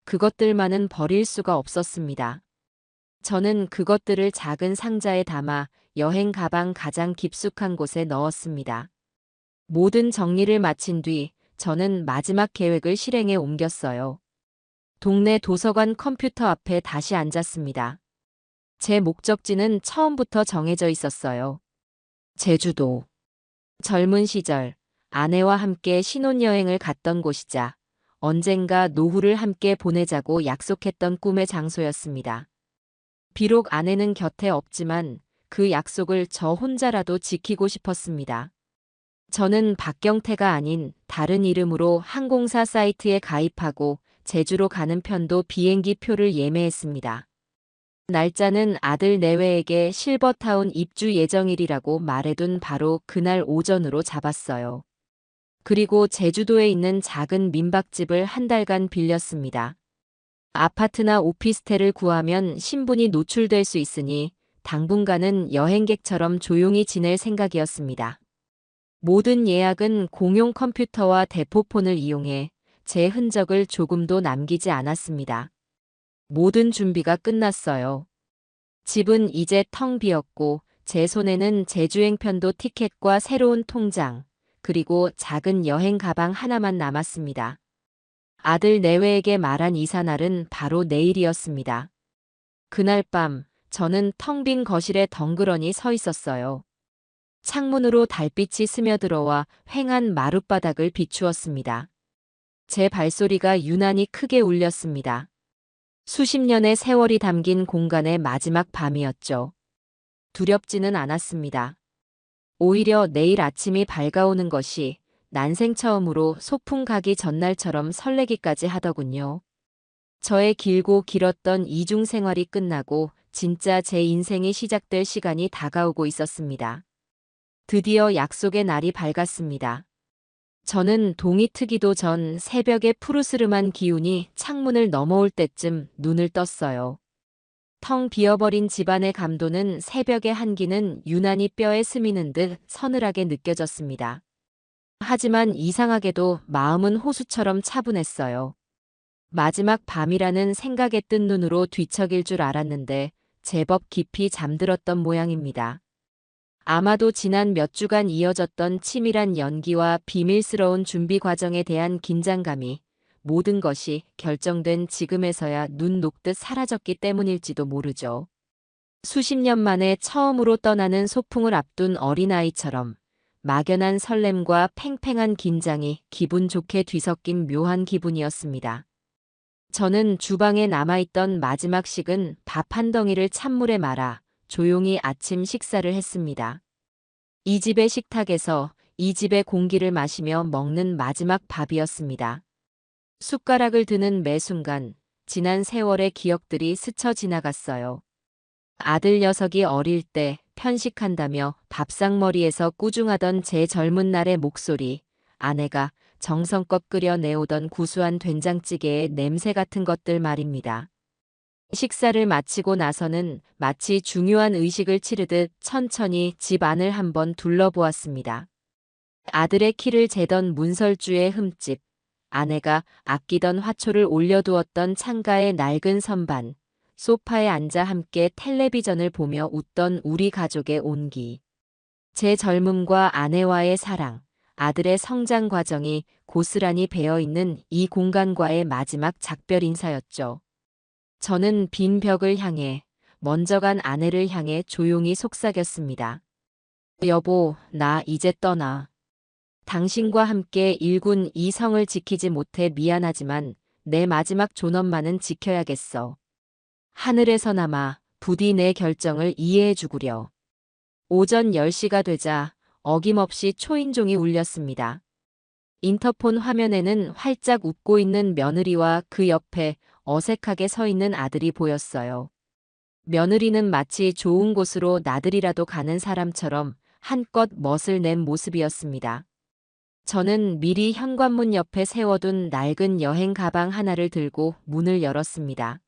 그것들만은 버릴 수가 없었습니다. 저는 그것들을 작은 상자에 담아 여행 가방 가장 깊숙한 곳에 넣었습니다. 모든 정리를 마친 뒤 저는 마지막 계획을 실행에 옮겼어요. 동네 도서관 컴퓨터 앞에 다시 앉았습니다. 제 목적지는 처음부터 정해져 있었어요. 제주도. 젊은 시절 아내와 함께 신혼여행을 갔던 곳이자 언젠가 노후를 함께 보내자고 약속했던 꿈의 장소였습니다. 비록 아내는 곁에 없지만 그 약속을 저 혼자라도 지키고 싶었습니다. 저는 박경태가 아닌 다른 이름으로 항공사 사이트에 가입하고 제주로 가는 편도 비행기 표를 예매했습니다. 날짜는 아들 내외에게 실버타운 입주 예정일이라고 말해둔 바로 그날 오전으로 잡았어요. 그리고 제주도에 있는 작은 민박집을 한 달간 빌렸습니다. 아파트나 오피스텔을 구하면 신분이 노출될 수 있으니 당분간은 여행객처럼 조용히 지낼 생각이었습니다. 모든 예약은 공용 컴퓨터와 대포폰을 이용해 제 흔적을 조금도 남기지 않았습니다. 모든 준비가 끝났어요. 집은 이제 텅 비었고 제 손에는 제주행편도 티켓과 새로운 통장, 그리고 작은 여행 가방 하나만 남았습니다. 아들 내외에게 말한 이사날은 바로 내일이었습니다. 그날 밤 저는 텅 빈 거실에 덩그러니 서 있었어요. 창문으로 달빛이 스며들어와 휑한 마룻바닥을 비추었습니다. 제 발소리가 유난히 크게 울렸습니다. 수십 년의 세월이 담긴 공간의 마지막 밤이었죠. 두렵지는 않았습니다. 오히려 내일 아침이 밝아오는 것이 난생 처음으로 소풍 가기 전날처럼 설레기까지 하더군요. 저의 길고 길었던 이중 생활이 끝나고 진짜 제 인생이 시작될 시간이 다가오고 있었습니다. 드디어 약속의 날이 밝았습니다. 저는 동이 트기도 전 새벽의 푸르스름한 기운이 창문을 넘어올 때쯤 눈을 떴어요. 텅 비어버린 집안의 감도는 새벽의 한기는 유난히 뼈에 스미는 듯 서늘하게 느껴졌습니다. 하지만 이상하게도 마음은 호수처럼 차분했어요. 마지막 밤이라는 생각에 뜬 눈으로 뒤척일 줄 알았는데 제법 깊이 잠들었던 모양입니다. 아마도 지난 몇 주간 이어졌던 치밀한 연기와 비밀스러운 준비 과정에 대한 긴장감이 모든 것이 결정된 지금에서야 눈 녹듯 사라졌기 때문일지도 모르죠. 수십 년 만에 처음으로 떠나는 소풍을 앞둔 어린아이처럼 막연한 설렘과 팽팽한 긴장이 기분 좋게 뒤섞인 묘한 기분이었습니다. 저는 주방에 남아있던 마지막 식은 밥 한 덩이를 찬물에 말아 조용히 아침 식사를 했습니다. 이 집의 식탁에서 이 집의 공기를 마시며 먹는 마지막 밥이었습니다. 숟가락을 드는 매 순간 지난 세월의 기억들이 스쳐 지나갔어요. 아들 녀석이 어릴 때 편식한다며 밥상머리에서 꾸중하던 제 젊은 날의 목소리, 아내가 정성껏 끓여 내오던 구수한 된장찌개의 냄새 같은 것들 말입니다. 식사를 마치고 나서는 마치 중요한 의식을 치르듯 천천히 집 안을 한번 둘러보았습니다. 아들의 키를 재던 문설주의 흠집, 아내가 아끼던 화초를 올려두었던 창가의 낡은 선반, 소파에 앉아 함께 텔레비전을 보며 웃던 우리 가족의 온기. 제 젊음과 아내와의 사랑, 아들의 성장 과정이 고스란히 배어있는 이 공간과의 마지막 작별 인사였죠. 저는 빈 벽을 향해, 먼저 간 아내를 향해 조용히 속삭였습니다. 여보, 나 이제 떠나. 당신과 함께 일군 이 성을 지키지 못해 미안하지만 내 마지막 존엄만은 지켜야겠어. 하늘에서나마 부디 내 결정을 이해해 주구려. 오전 10시가 되자 어김없이 초인종이 울렸습니다. 인터폰 화면에는 활짝 웃고 있는 며느리와 그 옆에 어색하게 서 있는 아들이 보였어요. 며느리는 마치 좋은 곳으로 나들이라도 가는 사람처럼 한껏 멋을 낸 모습이었습니다. 저는 미리 현관문 옆에 세워둔 낡은 여행 가방 하나를 들고 문을 열었습니다.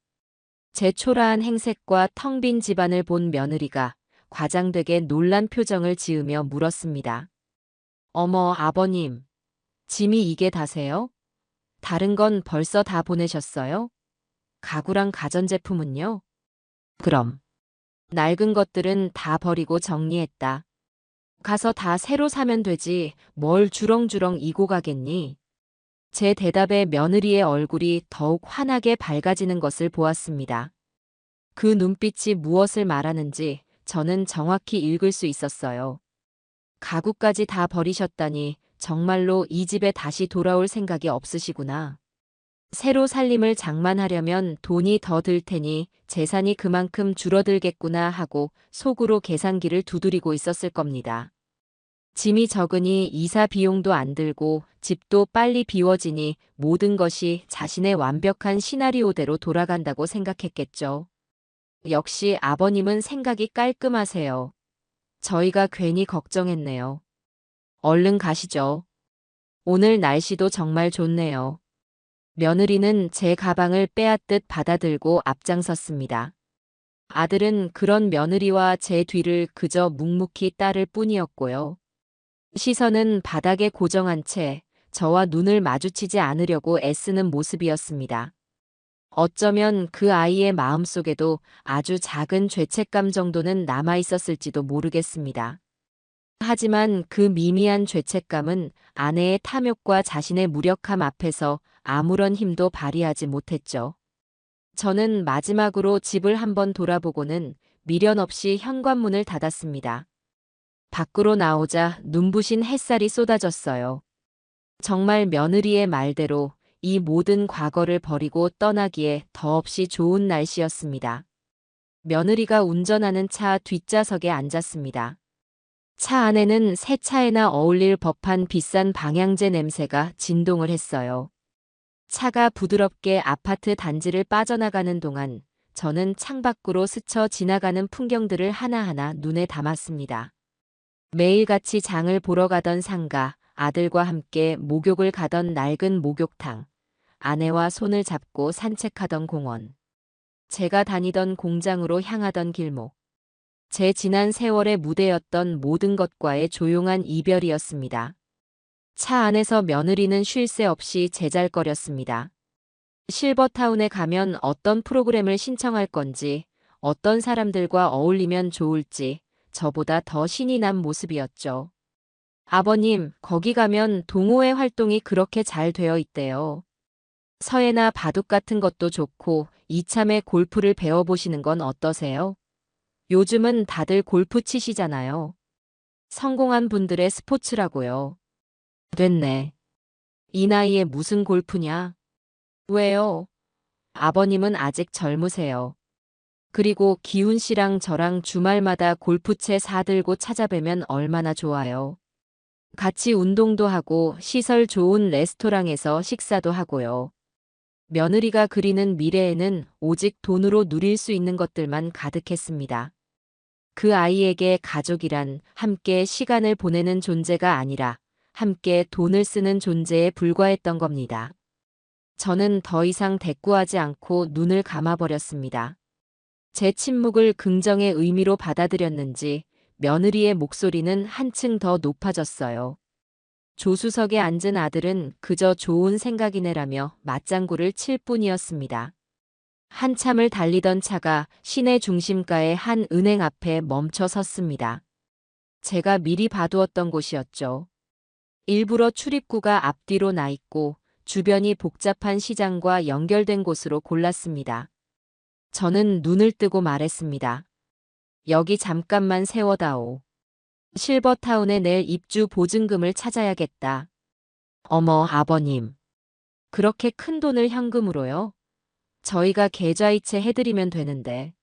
제 초라한 행색과 텅 빈 집안을 본 며느리가 과장되게 놀란 표정을 지으며 물었습니다. 어머, 아버님, 짐이 이게 다세요? 다른 건 벌써 다 보내셨어요? 가구랑 가전제품은요? 그럼. 낡은 것들은 다 버리고 정리했다. 가서 다 새로 사면 되지 뭘 주렁주렁 이고 가겠니? 제 대답에 며느리의 얼굴이 더욱 환하게 밝아지는 것을 보았습니다. 그 눈빛이 무엇을 말하는지 저는 정확히 읽을 수 있었어요. 가구까지 다 버리셨다니 정말로 이 집에 다시 돌아올 생각이 없으시구나. 새로 살림을 장만하려면 돈이 더 들 테니 재산이 그만큼 줄어들겠구나 하고 속으로 계산기를 두드리고 있었을 겁니다. 짐이 적으니 이사 비용도 안 들고 집도 빨리 비워지니 모든 것이 자신의 완벽한 시나리오대로 돌아간다고 생각했겠죠. 역시 아버님은 생각이 깔끔하세요. 저희가 괜히 걱정했네요. 얼른 가시죠. 오늘 날씨도 정말 좋네요. 며느리는 제 가방을 빼앗듯 받아들고 앞장섰습니다. 아들은 그런 며느리와 제 뒤를 그저 묵묵히 따를 뿐이었고요. 시선은 바닥에 고정한 채 저와 눈을 마주치지 않으려고 애쓰는 모습이었습니다. 어쩌면 그 아이의 마음속에도 아주 작은 죄책감 정도는 남아 있었을지도 모르겠습니다. 하지만 그 미미한 죄책감은 아내의 탐욕과 자신의 무력함 앞에서 아무런 힘도 발휘하지 못했죠. 저는 마지막으로 집을 한번 돌아보고는 미련 없이 현관문을 닫았습니다. 밖으로 나오자 눈부신 햇살이 쏟아졌어요. 정말 며느리의 말대로 이 모든 과거를 버리고 떠나기에 더없이 좋은 날씨였습니다. 며느리가 운전하는 차 뒷좌석에 앉았습니다. 차 안에는 새 차에나 어울릴 법한 비싼 방향제 냄새가 진동을 했어요. 차가 부드럽게 아파트 단지를 빠져나가는 동안 저는 창밖으로 스쳐 지나가는 풍경들을 하나하나 눈에 담았습니다. 매일같이 장을 보러 가던 상가, 아들과 함께 목욕을 가던 낡은 목욕탕, 아내와 손을 잡고 산책하던 공원, 제가 다니던 공장으로 향하던 길목, 제 지난 세월의 무대였던 모든 것과의 조용한 이별이었습니다. 차 안에서 며느리는 쉴 새 없이 제잘거렸습니다. 실버타운에 가면 어떤 프로그램을 신청할 건지, 어떤 사람들과 어울리면 좋을지 저보다 더 신이 난 모습이었죠. 아버님, 거기 가면 동호회 활동이 그렇게 잘 되어 있대요. 서예나 바둑 같은 것도 좋고 이참에 골프를 배워보시는 건 어떠세요? 요즘은 다들 골프 치시잖아요. 성공한 분들의 스포츠라고요. 됐네. 이 나이에 무슨 골프냐? 왜요? 아버님은 아직 젊으세요. 그리고 기훈 씨랑 저랑 주말마다 골프채 사들고 찾아뵈면 얼마나 좋아요. 같이 운동도 하고 시설 좋은 레스토랑에서 식사도 하고요. 며느리가 그리는 미래에는 오직 돈으로 누릴 수 있는 것들만 가득했습니다. 그 아이에게 가족이란 함께 시간을 보내는 존재가 아니라 함께 돈을 쓰는 존재에 불과했던 겁니다. 저는 더 이상 대꾸하지 않고 눈을 감아버렸습니다. 제 침묵을 긍정의 의미로 받아들였는지 며느리의 목소리는 한층 더 높아졌어요. 조수석에 앉은 아들은 그저 좋은 생각이네라며 맞장구를 칠 뿐이었습니다. 한참을 달리던 차가 시내 중심가의 한 은행 앞에 멈춰 섰습니다. 제가 미리 봐두었던 곳이었죠. 일부러 출입구가 앞뒤로 나 있고 주변이 복잡한 시장과 연결된 곳으로 골랐습니다. 저는 눈을 뜨고 말했습니다. 여기 잠깐만 세워다오. 실버타운에 낼 입주 보증금을 찾아야겠다. 어머, 아버님. 그렇게 큰 돈을 현금으로요? 저희가 계좌이체 해드리면 되는데.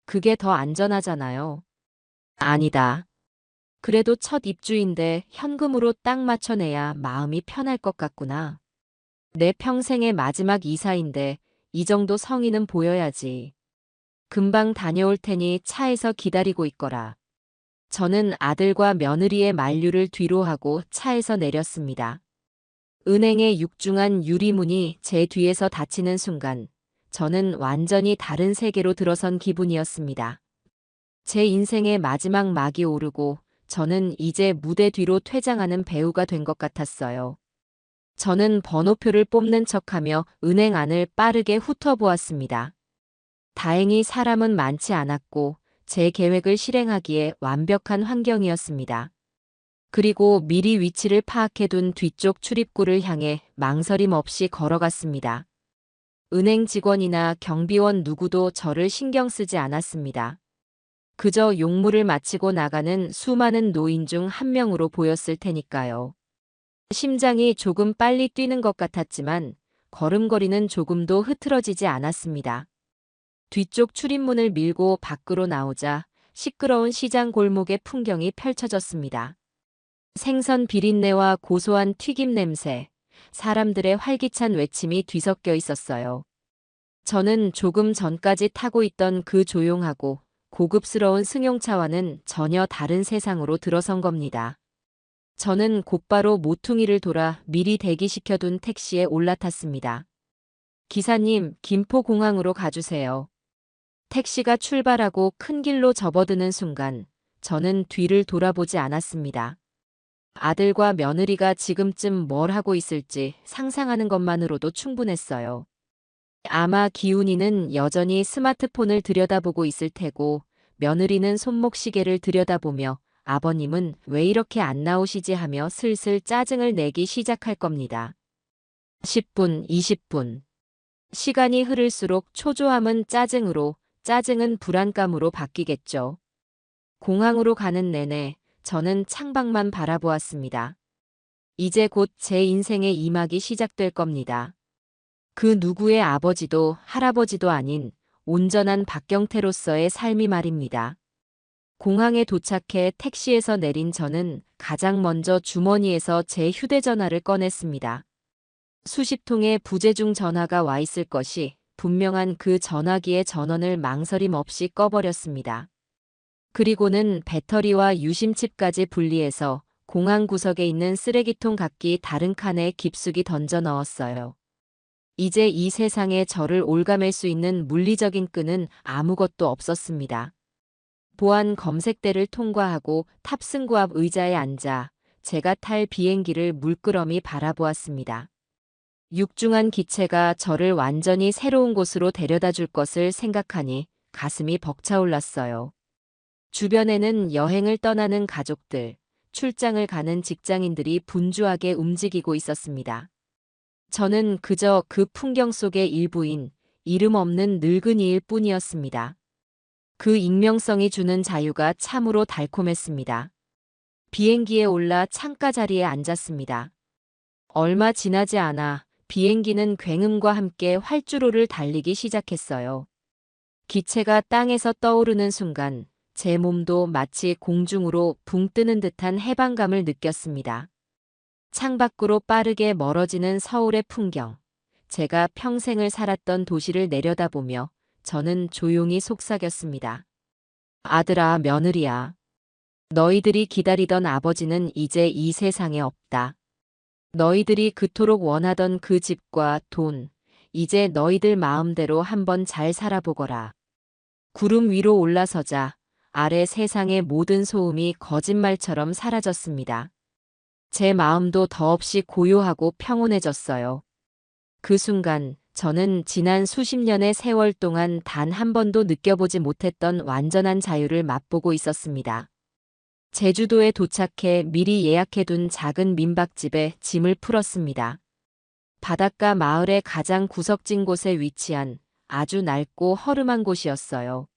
그게 더 안전하잖아요. 아니다. 그래도 첫 입주인데 현금으로 딱 맞춰내야 마음이 편할 것 같구나. 내 평생의 마지막 이사인데 이 정도 성의는 보여야지. 금방 다녀올 테니 차에서 기다리고 있거라. 저는 아들과 며느리의 만류를 뒤로 하고 차에서 내렸습니다. 은행의 육중한 유리문이 제 뒤에서 닫히는 순간 저는 완전히 다른 세계로 들어선 기분이었습니다. 제 인생의 마지막 막이 오르고 저는 이제 무대 뒤로 퇴장하는 배우가 된 것 같았어요. 저는 번호표를 뽑는 척하며 은행 안을 빠르게 훑어보았습니다. 다행히 사람은 많지 않았고 제 계획을 실행하기에 완벽한 환경이었습니다. 그리고 미리 위치를 파악해둔 뒤쪽 출입구를 향해 망설임 없이 걸어갔습니다. 은행 직원이나 경비원 누구도 저를 신경 쓰지 않았습니다. 그저 용무를 마치고 나가는 수많은 노인 중 한 명으로 보였을 테니까요. 심장이 조금 빨리 뛰는 것 같았지만 걸음걸이는 조금도 흐트러지지 않았습니다. 뒤쪽 출입문을 밀고 밖으로 나오자 시끄러운 시장 골목의 풍경이 펼쳐졌습니다. 생선 비린내와 고소한 튀김 냄새, 사람들의 활기찬 외침이 뒤섞여 있었어요. 저는 조금 전까지 타고 있던 그 조용하고 고급스러운 승용차와는 전혀 다른 세상으로 들어선 겁니다. 저는 곧바로 모퉁이를 돌아 미리 대기시켜둔 택시에 올라탔습니다. 기사님, 김포공항으로 가주세요. 택시가 출발하고 큰 길로 접어드는 순간 저는 뒤를 돌아보지 않았습니다. 아들과 며느리가 지금쯤 뭘 하고 있을지 상상하는 것만으로도 충분했어요. 아마 기훈이는 여전히 스마트폰을 들여다보고 있을 테고, 며느리는 손목시계를 들여다보며 아버님은 왜 이렇게 안 나오시지 하며 슬슬 짜증을 내기 시작할 겁니다. 10분, 20분. 시간이 흐를수록 초조함은 짜증으로, 짜증은 불안감으로 바뀌겠죠. 공항으로 가는 내내 저는 창밖만 바라보았습니다. 이제 곧 제 인생의 이막이 시작될 겁니다. 그 누구의 아버지도 할아버지도 아닌 온전한 박경태로서의 삶이 말입니다. 공항에 도착해 택시에서 내린 저는 가장 먼저 주머니에서 제 휴대전화를 꺼냈습니다. 수십 통의 부재중 전화가 와 있을 것이 분명한 그 전화기의 전원을 망설임 없이 꺼버렸습니다. 그리고는 배터리와 유심칩까지 분리해서 공항 구석에 있는 쓰레기통 각기 다른 칸에 깊숙이 던져 넣었어요. 이제 이 세상에 저를 올가맬 수 있는 물리적인 끈은 아무것도 없었습니다. 보안 검색대를 통과하고 탑승구 앞 의자에 앉아 제가 탈 비행기를 물끄러미 바라보았습니다. 육중한 기체가 저를 완전히 새로운 곳으로 데려다 줄 것을 생각하니 가슴이 벅차올랐어요. 주변에는 여행을 떠나는 가족들, 출장을 가는 직장인들이 분주하게 움직이고 있었습니다. 저는 그저 그 풍경 속의 일부인 이름 없는 늙은이일 뿐이었습니다. 그 익명성이 주는 자유가 참으로 달콤했습니다. 비행기에 올라 창가 자리에 앉았습니다. 얼마 지나지 않아 비행기는 굉음과 함께 활주로를 달리기 시작했어요. 기체가 땅에서 떠오르는 순간 제 몸도 마치 공중으로 붕 뜨는 듯한 해방감을 느꼈습니다. 창밖으로 빠르게 멀어지는 서울의 풍경, 제가 평생을 살았던 도시를 내려다보며 저는 조용히 속삭였습니다. 아들아, 며느리야. 너희들이 기다리던 아버지는 이제 이 세상에 없다. 너희들이 그토록 원하던 그 집과 돈, 이제 너희들 마음대로 한번 잘 살아보거라. 구름 위로 올라서자 아래 세상의 모든 소음이 거짓말처럼 사라졌습니다. 제 마음도 더없이 고요하고 평온해졌어요. 그 순간 저는 지난 수십 년의 세월 동안 단 한 번도 느껴보지 못했던 완전한 자유를 맛보고 있었습니다. 제주도에 도착해 미리 예약해둔 작은 민박집에 짐을 풀었습니다. 바닷가 마을의 가장 구석진 곳에 위치한 아주 낡고 허름한 곳이었어요.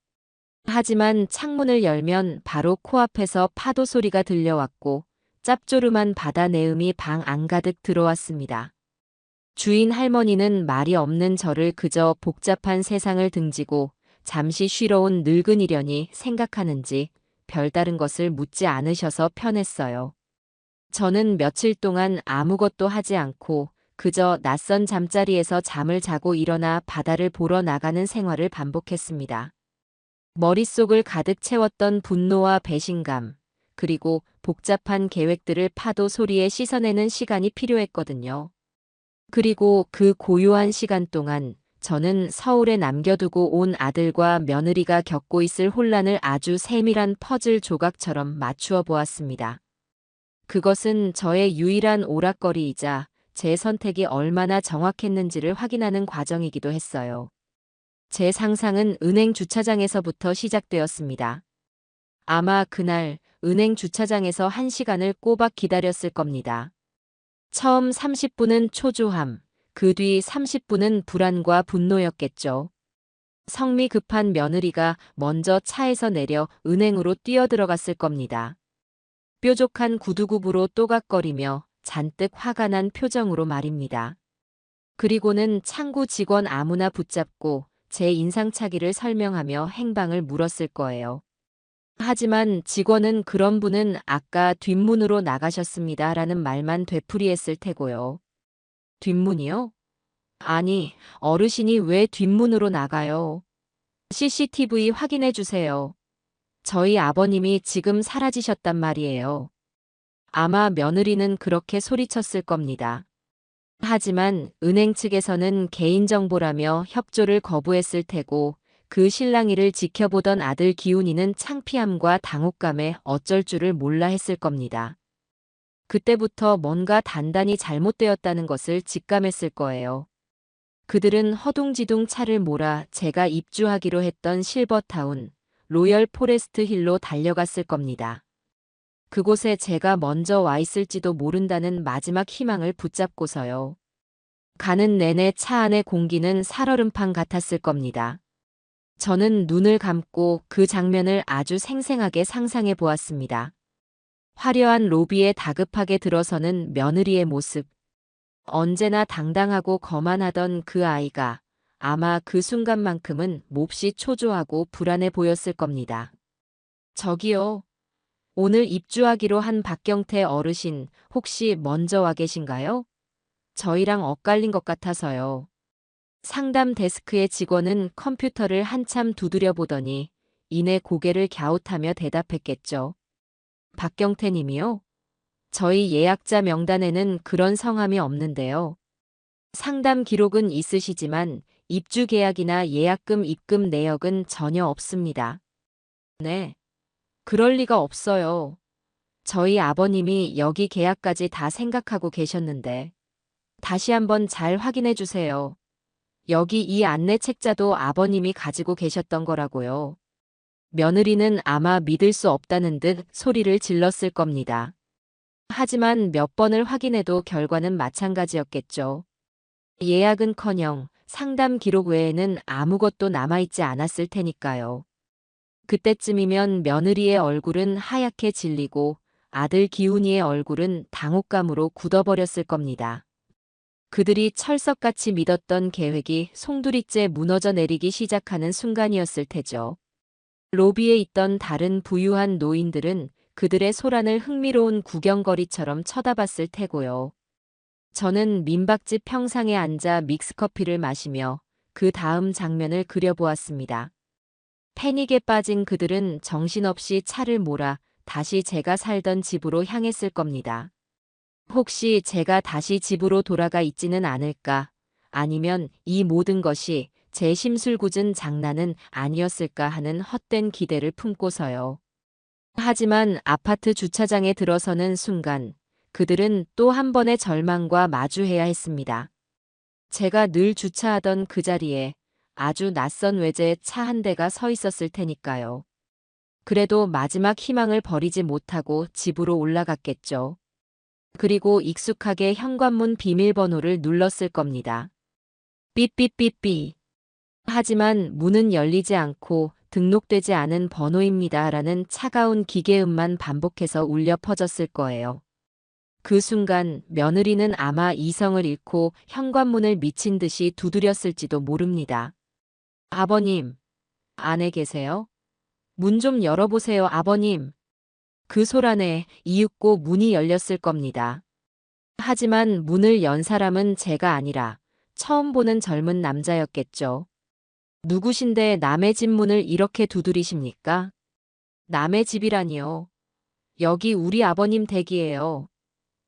하지만 창문을 열면 바로 코앞에서 파도 소리가 들려왔고 짭조름한 바다 내음이 방 안가득 들어왔습니다. 주인 할머니는 말이 없는 저를 그저 복잡한 세상을 등지고 잠시 쉬러 온 늙은이려니 생각하는지 별다른 것을 묻지 않으셔서 편했어요. 저는 며칠 동안 아무것도 하지 않고 그저 낯선 잠자리에서 잠을 자고 일어나 바다를 보러 나가는 생활을 반복했습니다. 머릿속을 가득 채웠던 분노와 배신감, 그리고 복잡한 계획들을 파도 소리에 씻어내는 시간이 필요했거든요. 그리고 그 고요한 시간 동안 저는 서울에 남겨두고 온 아들과 며느리가 겪고 있을 혼란을 아주 세밀한 퍼즐 조각처럼 맞추어 보았습니다. 그것은 저의 유일한 오락거리이자 제 선택이 얼마나 정확했는지를 확인하는 과정이기도 했어요. 제 상상은 은행 주차장에서부터 시작되었습니다. 아마 그날 은행 주차장에서 1시간을 꼬박 기다렸을 겁니다. 처음 30분은 초조함, 그 뒤 30분은 불안과 분노였겠죠. 성미 급한 며느리가 먼저 차에서 내려 은행으로 뛰어들어갔을 겁니다. 뾰족한 구두굽으로 또각거리며 잔뜩 화가 난 표정으로 말입니다. 그리고는 창구 직원 아무나 붙잡고 제 인상착의를 설명하며 행방을 물었을 거예요. 하지만 직원은 그런 분은 아까 뒷문으로 나가셨습니다 라는 말만 되풀이했을 테고요. 뒷문이요? 아니, 어르신이 왜 뒷문으로 나가요? CCTV 확인해 주세요. 저희 아버님이 지금 사라지셨단 말이에요. 아마 며느리는 그렇게 소리쳤을 겁니다. 하지만 은행 측에서는 개인정보라며 협조를 거부했을 테고 그 실랑이를 지켜보던 아들 기훈이는 창피함과 당혹감에 어쩔 줄을 몰라 했을 겁니다. 그때부터 뭔가 단단히 잘못되었다는 것을 직감했을 거예요. 그들은 허둥지둥 차를 몰아 제가 입주하기로 했던 실버타운, 로열 포레스트 힐로 달려갔을 겁니다. 그곳에 제가 먼저 와 있을지도 모른다는 마지막 희망을 붙잡고서요. 가는 내내 차 안의 공기는 살얼음판 같았을 겁니다. 저는 눈을 감고 그 장면을 아주 생생하게 상상해 보았습니다. 화려한 로비에 다급하게 들어서는 며느리의 모습. 언제나 당당하고 거만하던 그 아이가 아마 그 순간만큼은 몹시 초조하고 불안해 보였을 겁니다. 저기요. 오늘 입주하기로 한 박경태 어르신 혹시 먼저 와 계신가요? 저희랑 엇갈린 것 같아서요. 상담 데스크의 직원은 컴퓨터를 한참 두드려 보더니 이내 고개를 갸웃하며 대답했겠죠. 박경태 님이요? 저희 예약자 명단에는 그런 성함이 없는데요. 상담 기록은 있으시지만 입주 계약이나 예약금 입금 내역은 전혀 없습니다. 네. 그럴 리가 없어요. 저희 아버님이 여기 계약까지 다 생각하고 계셨는데. 다시 한번 잘 확인해 주세요. 여기 이 안내 책자도 아버님이 가지고 계셨던 거라고요. 며느리는 아마 믿을 수 없다는 듯 소리를 질렀을 겁니다. 하지만 몇 번을 확인해도 결과는 마찬가지였겠죠. 예약은커녕 상담 기록 외에는 아무것도 남아있지 않았을 테니까요. 그때쯤이면 며느리의 얼굴은 하얗게 질리고 아들 기훈이의 얼굴은 당혹감으로 굳어버렸을 겁니다. 그들이 철석같이 믿었던 계획이 송두리째 무너져 내리기 시작하는 순간이었을 테죠. 로비에 있던 다른 부유한 노인들은 그들의 소란을 흥미로운 구경거리처럼 쳐다봤을 테고요. 저는 민박집 평상에 앉아 믹스커피를 마시며 그 다음 장면을 그려보았습니다. 패닉에 빠진 그들은 정신없이 차를 몰아 다시 제가 살던 집으로 향했을 겁니다. 혹시 제가 다시 집으로 돌아가 있지는 않을까? 아니면 이 모든 것이 제 심술궂은 장난은 아니었을까 하는 헛된 기대를 품고서요. 하지만 아파트 주차장에 들어서는 순간 그들은 또 한 번의 절망과 마주해야 했습니다. 제가 늘 주차하던 그 자리에 아주 낯선 외제의 차 한 대가 서 있었을 테니까요. 그래도 마지막 희망을 버리지 못하고 집으로 올라갔겠죠. 그리고 익숙하게 현관문 비밀번호를 눌렀을 겁니다. 삐삐삐삐. 하지만 문은 열리지 않고 등록되지 않은 번호입니다라는 차가운 기계음만 반복해서 울려 퍼졌을 거예요. 그 순간 며느리는 아마 이성을 잃고 현관문을 미친 듯이 두드렸을지도 모릅니다. 아버님, 안에 계세요? 문 좀 열어보세요, 아버님. 그 소란에 이윽고 문이 열렸을 겁니다. 하지만 문을 연 사람은 제가 아니라 처음 보는 젊은 남자였겠죠. 누구신데 남의 집 문을 이렇게 두드리십니까? 남의 집이라니요. 여기 우리 아버님 댁이에요.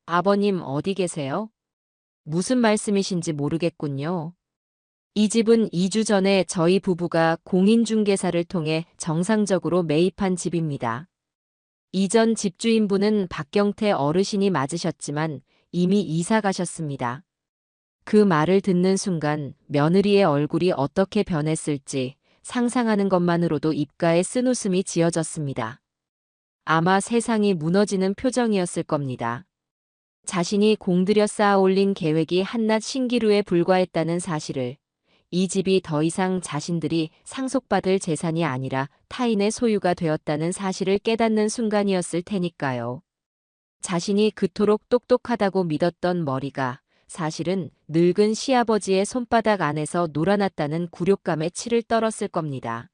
아버님 어디 계세요? 무슨 말씀이신지 모르겠군요. 이 집은 2주 전에 저희 부부가 공인중개사를 통해 정상적으로 매입한 집입니다. 이전 집주인분은 박경태 어르신이 맞으셨지만 이미 이사 가셨습니다. 그 말을 듣는 순간 며느리의 얼굴이 어떻게 변했을지 상상하는 것만으로도 입가에 쓴웃음이 지어졌습니다. 아마 세상이 무너지는 표정이었을 겁니다. 자신이 공들여 쌓아 올린 계획이 한낱 신기루에 불과했다는 사실을, 이 집이 더 이상 자신들이 상속받을 재산이 아니라 타인의 소유가 되었다는 사실을 깨닫는 순간이었을 테니까요. 자신이 그토록 똑똑하다고 믿었던 머리가 사실은 늙은 시아버지의 손바닥 안에서 놀아났다는 굴욕감에 치를 떨었을 겁니다.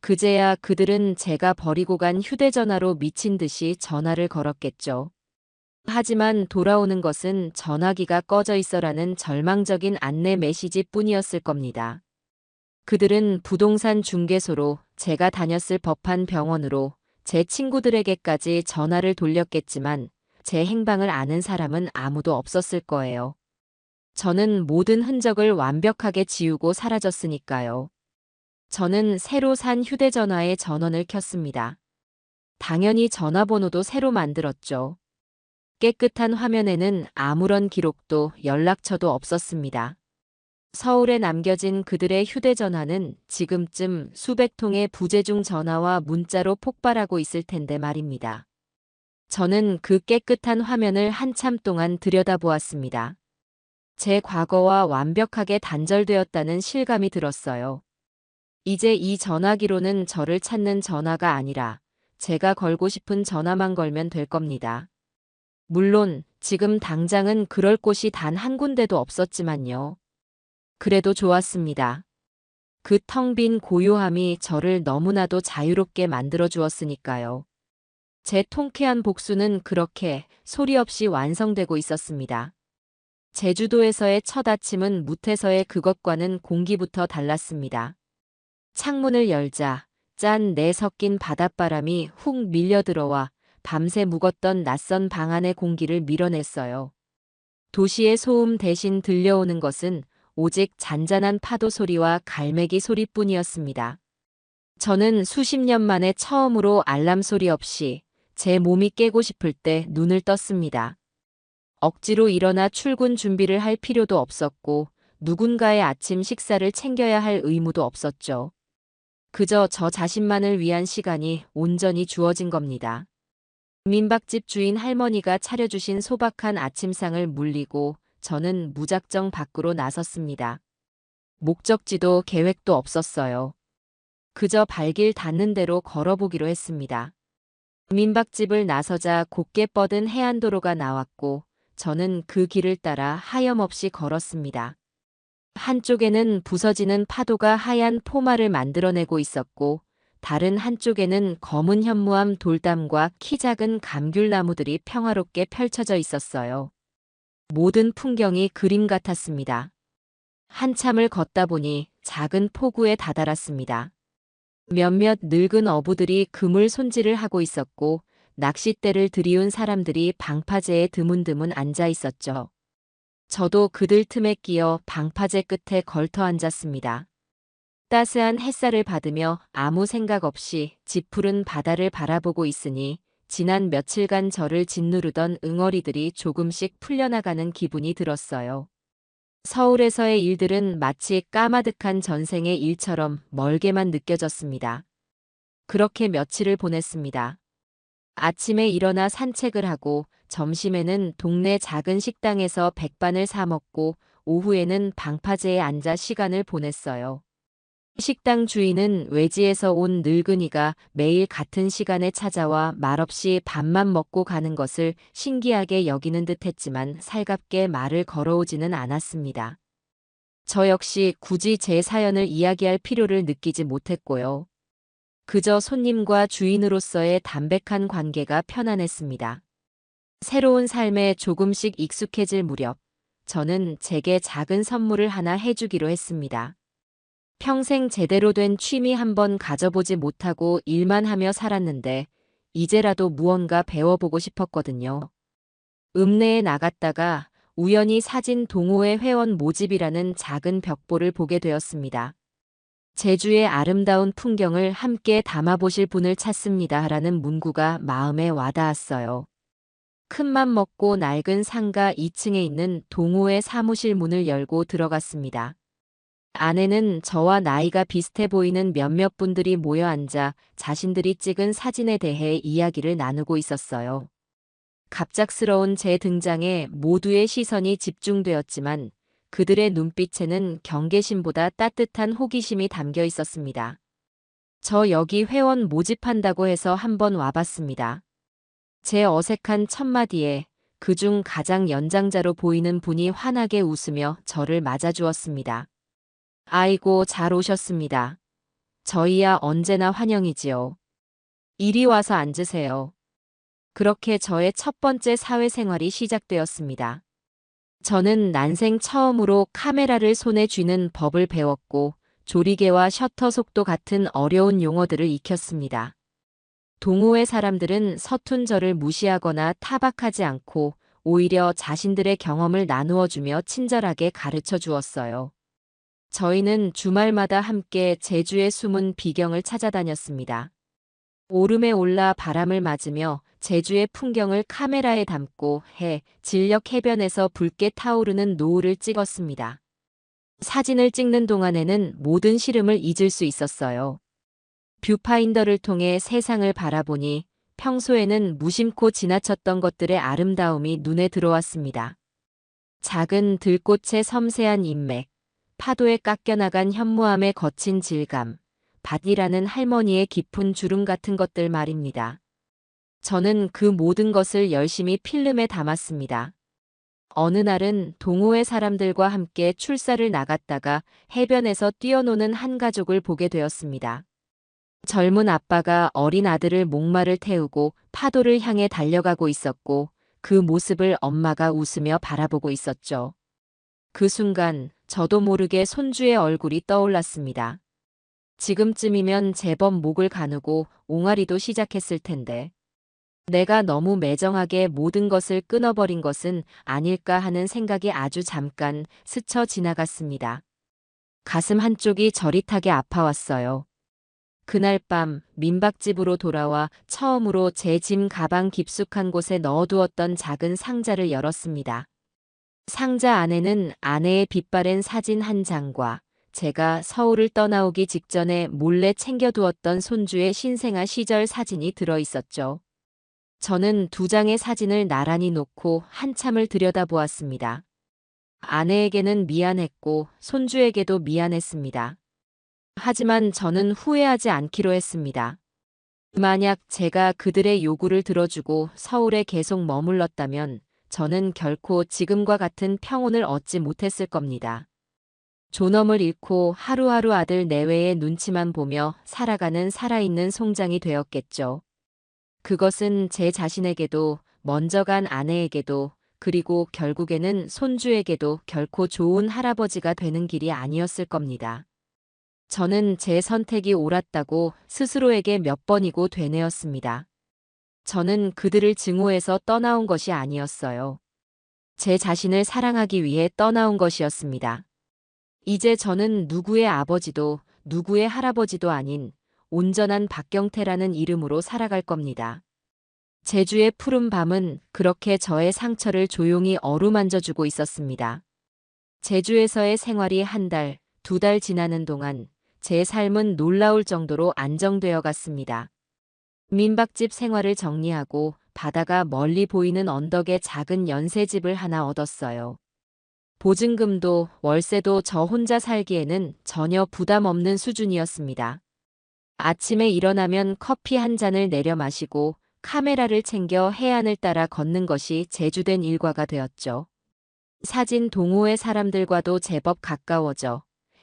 그제야 그들은 제가 버리고 간 휴대전화로 미친 듯이 전화를 걸었겠죠. 하지만 돌아오는 것은 전화기가 꺼져 있어라는 절망적인 안내 메시지 뿐이었을 겁니다. 그들은 부동산 중개소로, 제가 다녔을 법한 병원으로, 제 친구들에게까지 전화를 돌렸겠지만 제 행방을 아는 사람은 아무도 없었을 거예요. 저는 모든 흔적을 완벽하게 지우고 사라졌으니까요. 저는 새로 산 휴대전화에 전원을 켰습니다. 당연히 전화번호도 새로 만들었죠. 깨끗한 화면에는 아무런 기록도 연락처도 없었습니다. 서울에 남겨진 그들의 휴대전화는 지금쯤 수백 통의 부재중 전화와 문자로 폭발하고 있을 텐데 말입니다. 저는 그 깨끗한 화면을 한참 동안 들여다보았습니다. 제 과거와 완벽하게 단절되었다는 실감이 들었어요. 이제 이 전화기로는 저를 찾는 전화가 아니라 제가 걸고 싶은 전화만 걸면 될 겁니다. 물론 지금 당장은 그럴 곳이 단 한 군데도 없었지만요. 그래도 좋았습니다. 그 텅 빈 고요함이 저를 너무나도 자유롭게 만들어 주었으니까요. 제 통쾌한 복수는 그렇게 소리 없이 완성되고 있었습니다. 제주도에서의 첫 아침은 무태서의 그것과는 공기부터 달랐습니다. 창문을 열자 짠내 섞인 바닷바람이 훅 밀려들어와 밤새 묵었던 낯선 방 안의 공기를 밀어냈어요. 도시의 소음 대신 들려오는 것은 오직 잔잔한 파도 소리와 갈매기 소리뿐이었습니다. 저는 수십 년 만에 처음으로 알람 소리 없이 제 몸이 깨고 싶을 때 눈을 떴습니다. 억지로 일어나 출근 준비를 할 필요도 없었고 누군가의 아침 식사를 챙겨야 할 의무도 없었죠. 그저 저 자신만을 위한 시간이 온전히 주어진 겁니다. 민박집 주인 할머니가 차려주신 소박한 아침상을 물리고 저는 무작정 밖으로 나섰습니다. 목적지도 계획도 없었어요. 그저 발길 닿는 대로 걸어보기로 했습니다. 민박집을 나서자 곧게 뻗은 해안도로가 나왔고 저는 그 길을 따라 하염없이 걸었습니다. 한쪽에는 부서지는 파도가 하얀 포마를 만들어내고 있었고 다른 한쪽에는 검은 현무암 돌담과 키 작은 감귤나무들이 평화롭게 펼쳐져 있었어요. 모든 풍경이 그림 같았습니다. 한참을 걷다 보니 작은 포구에 다다랐습니다. 몇몇 늙은 어부들이 그물 손질을 하고 있었고 낚싯대를 들이운 사람들이 방파제에 드문드문 앉아 있었죠. 저도 그들 틈에 끼어 방파제 끝에 걸터 앉았습니다. 따스한 햇살을 받으며 아무 생각 없이 짙푸른 바다를 바라보고 있으니 지난 며칠간 저를 짓누르던 응어리들이 조금씩 풀려나가는 기분이 들었어요. 서울에서의 일들은 마치 까마득한 전생의 일처럼 멀게만 느껴졌습니다. 그렇게 며칠을 보냈습니다. 아침에 일어나 산책을 하고 점심에는 동네 작은 식당에서 백반을 사 먹고 오후에는 방파제에 앉아 시간을 보냈어요. 식당 주인은 외지에서 온 늙은이가 매일 같은 시간에 찾아와 말없이 밥만 먹고 가는 것을 신기하게 여기는 듯 했지만 살갑게 말을 걸어오지는 않았습니다. 저 역시 굳이 제 사연을 이야기할 필요를 느끼지 못했고요. 그저 손님과 주인으로서의 담백한 관계가 편안했습니다. 새로운 삶에 조금씩 익숙해질 무렵, 저는 제게 작은 선물을 하나 해주기로 했습니다. 평생 제대로 된 취미 한번 가져보지 못하고 일만 하며 살았는데 이제라도 무언가 배워보고 싶었거든요. 읍내에 나갔다가 우연히 사진 동호회 회원 모집이라는 작은 벽보를 보게 되었습니다. 제주의 아름다운 풍경을 함께 담아보실 분을 찾습니다. 라는 문구가 마음에 와닿았어요. 큰맘 먹고 낡은 상가 2층에 있는 동호회 사무실 문을 열고 들어갔습니다. 안에는 저와 나이가 비슷해 보이는 몇몇 분들이 모여 앉아 자신들이 찍은 사진에 대해 이야기를 나누고 있었어요. 갑작스러운 제 등장에 모두의 시선이 집중되었지만 그들의 눈빛에는 경계심보다 따뜻한 호기심이 담겨 있었습니다. 저 여기 회원 모집한다고 해서 한번 와봤습니다. 제 어색한 첫마디에 그중 가장 연장자로 보이는 분이 환하게 웃으며 저를 맞아주었습니다. 아이고, 잘 오셨습니다. 저희야 언제나 환영이지요. 이리 와서 앉으세요. 그렇게 저의 첫 번째 사회생활이 시작되었습니다. 저는 난생 처음으로 카메라를 손에 쥐는 법을 배웠고 조리개와 셔터 속도 같은 어려운 용어들을 익혔습니다. 동호회 사람들은 서툰 저를 무시하거나 타박하지 않고 오히려 자신들의 경험을 나누어주며 친절하게 가르쳐 주었어요. 저희는 주말마다 함께 제주의 숨은 비경을 찾아다녔습니다. 오름에 올라 바람을 맞으며 제주의 풍경을 카메라에 담고 진력 해변에서 붉게 타오르는 노을을 찍었습니다. 사진을 찍는 동안에는 모든 시름을 잊을 수 있었어요. 뷰파인더를 통해 세상을 바라보니 평소에는 무심코 지나쳤던 것들의 아름다움이 눈에 들어왔습니다. 작은 들꽃의 섬세한 인맥, 파도에 깎여나간 현무암의 거친 질감, 밭이라는 할머니의 깊은 주름 같은 것들 말입니다. 저는 그 모든 것을 열심히 필름에 담았습니다. 어느 날은 동호회 사람들과 함께 출사를 나갔다가 해변에서 뛰어노는 한 가족을 보게 되었습니다. 젊은 아빠가 어린 아들을 목마를 태우고 파도를 향해 달려가고 있었고 그 모습을 엄마가 웃으며 바라보고 있었죠. 그 순간 저도 모르게 손주의 얼굴이 떠올랐습니다. 지금쯤이면 제법 목을 가누고 옹알이도 시작했을 텐데. 내가 너무 매정하게 모든 것을 끊어버린 것은 아닐까 하는 생각이 아주 잠깐 스쳐 지나갔습니다. 가슴 한쪽이 저릿하게 아파왔어요. 그날 밤 민박집으로 돌아와 처음으로 제 짐 가방 깊숙한 곳에 넣어두었던 작은 상자를 열었습니다. 상자 안에는 아내의 빛바랜 사진 한 장과 제가 서울을 떠나오기 직전에 몰래 챙겨두었던 손주의 신생아 시절 사진이 들어있었죠. 저는 두 장의 사진을 나란히 놓고 한참을 들여다보았습니다. 아내에게는 미안했고 손주에게도 미안했습니다. 하지만 저는 후회하지 않기로 했습니다. 만약 제가 그들의 요구를 들어주고 서울에 계속 머물렀다면 저는 결코 지금과 같은 평온을 얻지 못했을 겁니다. 존엄을 잃고 하루하루 아들 내외의 눈치만 보며 살아가는 살아있는 송장이 되었겠죠. 그것은 제 자신에게도 먼저 간 아내에게도 그리고 결국에는 손주에게도 결코 좋은 할아버지가 되는 길이 아니었을 겁니다. 저는 제 선택이 옳았다고 스스로에게 몇 번이고 되뇌었습니다. 저는 그들을 증오해서 떠나온 것이 아니었어요. 제 자신을 사랑하기 위해 떠나온 것이었습니다. 이제 저는 누구의 아버지도 누구의 할아버지도 아닌 온전한 박경태라는 이름으로 살아갈 겁니다. 제주의 푸른 밤은 그렇게 저의 상처를 조용히 어루만져주고 있었습니다. 제주에서의 생활이 한 달, 두 달 지나는 동안 제 삶은 놀라울 정도로 안정되어 갔습니다. 민박집 생활을 정리하고 바다가 멀리 보이는 언덕에 작은 연쇄집을 하나 얻었어요. 보증금도 월세도 저 혼자 살기에는 전혀 부담 없는 수준이었습니다. 아침에 일어나면 커피 한 잔을 내려 마시고 카메라를 챙겨 해안을 따라 걷는 것이 제주된 일과가 되었죠. 사진 동호회 사람들과도 제법 가까워져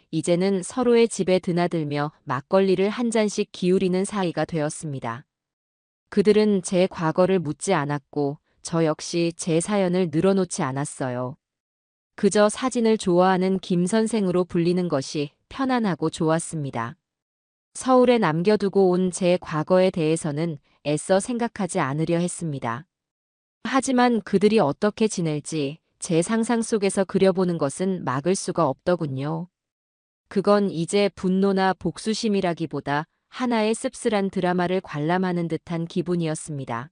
이제는 서로의 집에 드나들며 막걸리를 한 잔씩 기울이는 사이가 되었습니다. 그들은 제 과거를 묻지 않았고 저 역시 제 사연을 늘어놓지 않았어요. 그저 사진을 좋아하는 김 선생으로 불리는 것이 편안하고 좋았습니다. 서울에 남겨두고 온 제 과거에 대해서는 애써 생각하지 않으려 했습니다. 하지만 그들이 어떻게 지낼지 제 상상 속에서 그려보는 것은 막을 수가 없더군요. 그건 이제 분노나 복수심이라기보다 하나의 씁쓸한 드라마를 관람하는 듯한 기분이었습니다.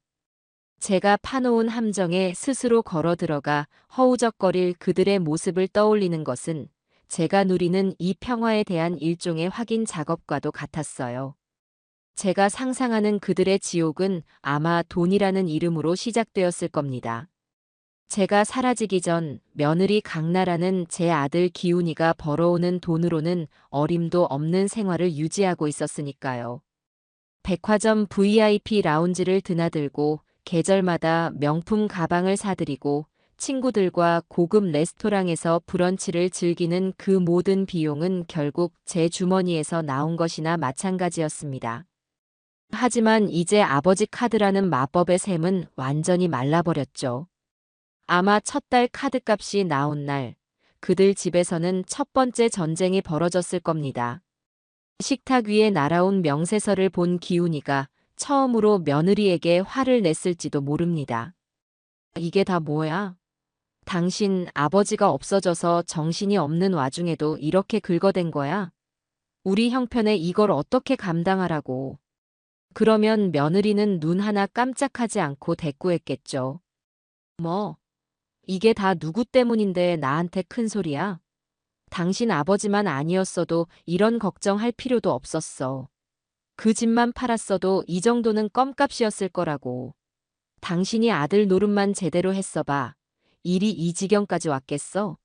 제가 파놓은 함정에 스스로 걸어 들어가 허우적거릴 그들의 모습을 떠올리는 것은 제가 누리는 이 평화에 대한 일종의 확인 작업과도 같았어요. 제가 상상하는 그들의 지옥은 아마 돈이라는 이름으로 시작되었을 겁니다. 제가 사라지기 전 며느리 강나라는 제 아들 기훈이가 벌어오는 돈으로는 어림도 없는 생활을 유지하고 있었으니까요. 백화점 VIP 라운지를 드나들고 계절마다 명품 가방을 사들이고 친구들과 고급 레스토랑에서 브런치를 즐기는 그 모든 비용은 결국 제 주머니에서 나온 것이나 마찬가지였습니다. 하지만 이제 아버지 카드라는 마법의 샘은 완전히 말라버렸죠. 아마 첫 달 카드값이 나온 날 그들 집에서는 첫 번째 전쟁이 벌어졌을 겁니다. 식탁 위에 날아온 명세서를 본 기훈이가 처음으로 며느리에게 화를 냈을지도 모릅니다. 이게 다 뭐야? 당신 아버지가 없어져서 정신이 없는 와중에도 이렇게 긁어댄 거야? 우리 형편에 이걸 어떻게 감당하라고. 그러면 며느리는 눈 하나 깜짝하지 않고 대꾸했겠죠. 뭐, 이게 다 누구 때문인데 나한테 큰 소리야? 당신 아버지만 아니었어도 이런 걱정할 필요도 없었어. 그 집만 팔았어도 이 정도는 껌값이었을 거라고. 당신이 아들 노릇만 제대로 했어봐. 일이 이 지경까지 왔겠어?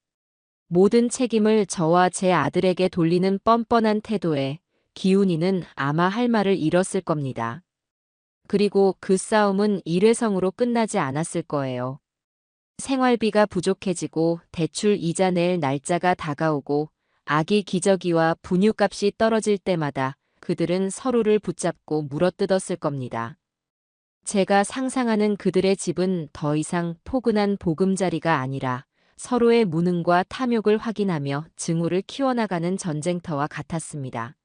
모든 책임을 저와 제 아들에게 돌리는 뻔뻔한 태도에 기훈이는 아마 할 말을 잃었을 겁니다. 그리고 그 싸움은 일회성으로 끝나지 않았을 거예요. 생활비가 부족해지고 대출 이자 낼 날짜가 다가오고 아기 기저귀와 분유값이 떨어질 때마다 그들은 서로를 붙잡고 물어뜯었을 겁니다. 제가 상상하는 그들의 집은 더 이상 포근한 보금자리가 아니라 서로의 무능과 탐욕을 확인하며 증오를 키워나가는 전쟁터와 같았습니다.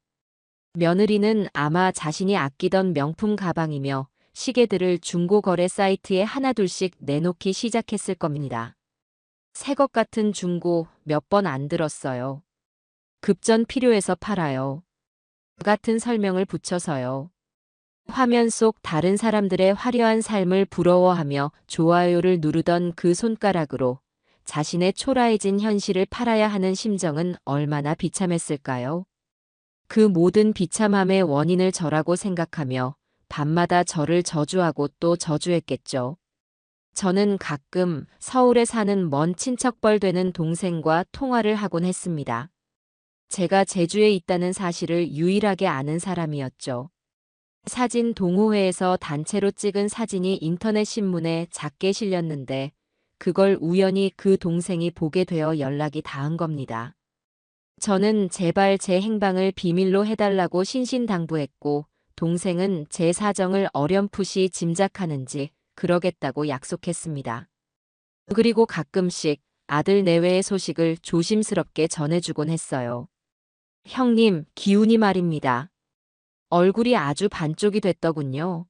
며느리는 아마 자신이 아끼던 명품 가방이며 시계들을 중고거래 사이트에 하나둘씩 내놓기 시작했을 겁니다. 새 것 같은 중고 몇 번 안 들었어요. 급전 필요해서 팔아요. 같은 설명을 붙여서요. 화면 속 다른 사람들의 화려한 삶을 부러워하며 좋아요를 누르던 그 손가락으로 자신의 초라해진 현실을 팔아야 하는 심정은 얼마나 비참했을까요? 그 모든 비참함의 원인을 저라고 생각하며 밤마다 저를 저주하고 또 저주했겠죠. 저는 가끔 서울에 사는 먼 친척뻘 되는 동생과 통화를 하곤 했습니다. 제가 제주에 있다는 사실을 유일하게 아는 사람이었죠. 사진 동호회에서 단체로 찍은 사진이 인터넷 신문에 작게 실렸는데 그걸 우연히 그 동생이 보게 되어 연락이 닿은 겁니다. 저는 제발 제 행방을 비밀로 해달라고 신신당부했고 동생은 제 사정을 어렴풋이 짐작하는지 그러겠다고 약속했습니다. 그리고 가끔씩 아들 내외의 소식을 조심스럽게 전해주곤 했어요. 형님, 기훈이 말입니다. 얼굴이 아주 반쪽이 됐더군요.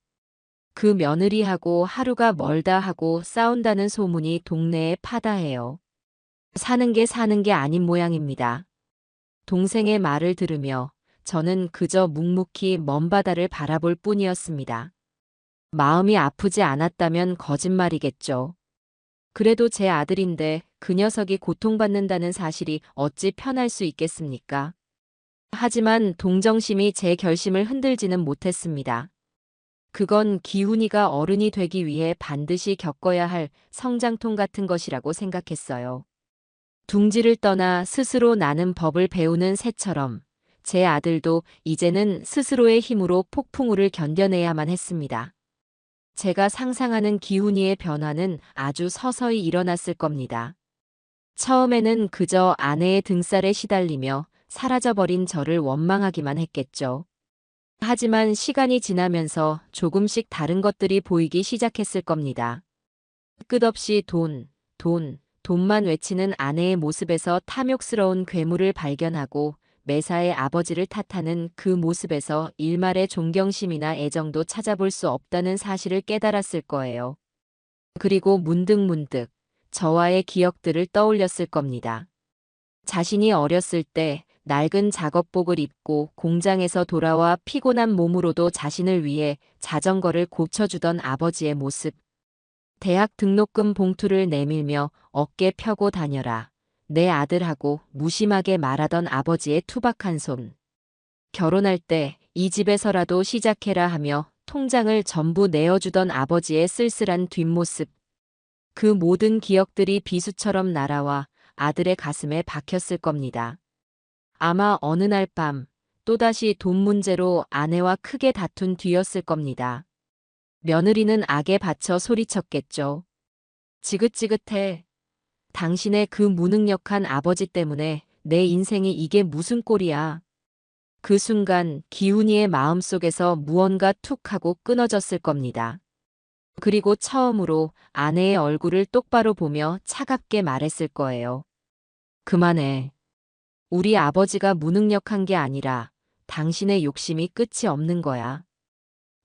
그 며느리하고 하루가 멀다 하고 싸운다는 소문이 동네에 파다해요. 사는 게 아닌 모양입니다. 동생의 말을 들으며 저는 그저 묵묵히 먼 바다를 바라볼 뿐이었습니다. 마음이 아프지 않았다면 거짓말이겠죠. 그래도 제 아들인데 그 녀석이 고통받는다는 사실이 어찌 편할 수 있겠습니까? 하지만 동정심이 제 결심을 흔들지는 못했습니다. 그건 기훈이가 어른이 되기 위해 반드시 겪어야 할 성장통 같은 것이라고 생각했어요. 둥지를 떠나 스스로 나는 법을 배우는 새처럼 제 아들도 이제는 스스로의 힘으로 폭풍우를 견뎌내야만 했습니다. 제가 상상하는 기훈이의 변화는 아주 서서히 일어났을 겁니다. 처음에는 그저 아내의 등살에 시달리며 사라져버린 저를 원망하기만 했겠죠. 하지만 시간이 지나면서 조금씩 다른 것들이 보이기 시작했을 겁니다. 끝없이 돈만 외치는 아내의 모습에서 탐욕스러운 괴물을 발견하고 매사에 아버지를 탓하는 그 모습에서 일말의 존경심이나 애정도 찾아볼 수 없다는 사실을 깨달았을 거예요. 그리고 문득문득 저와의 기억들을 떠올렸을 겁니다. 자신이 어렸을 때 낡은 작업복을 입고 공장에서 돌아와 피곤한 몸으로도 자신을 위해 자전거를 고쳐주던 아버지의 모습. 대학 등록금 봉투를 내밀며 어깨 펴고 다녀라. 내 아들하고 무심하게 말하던 아버지의 투박한 손. 결혼할 때 이 집에서라도 시작해라 하며 통장을 전부 내어주던 아버지의 쓸쓸한 뒷모습. 그 모든 기억들이 비수처럼 날아와 아들의 가슴에 박혔을 겁니다. 아마 어느 날 밤 또다시 돈 문제로 아내와 크게 다툰 뒤였을 겁니다. 며느리는 악에 받쳐 소리쳤겠죠. 지긋지긋해. 당신의 그 무능력한 아버지 때문에 내 인생이 이게 무슨 꼴이야. 그 순간 기훈이의 마음속에서 무언가 툭 하고 끊어졌을 겁니다. 그리고 처음으로 아내의 얼굴을 똑바로 보며 차갑게 말했을 거예요. 그만해. 우리 아버지가 무능력한 게 아니라 당신의 욕심이 끝이 없는 거야.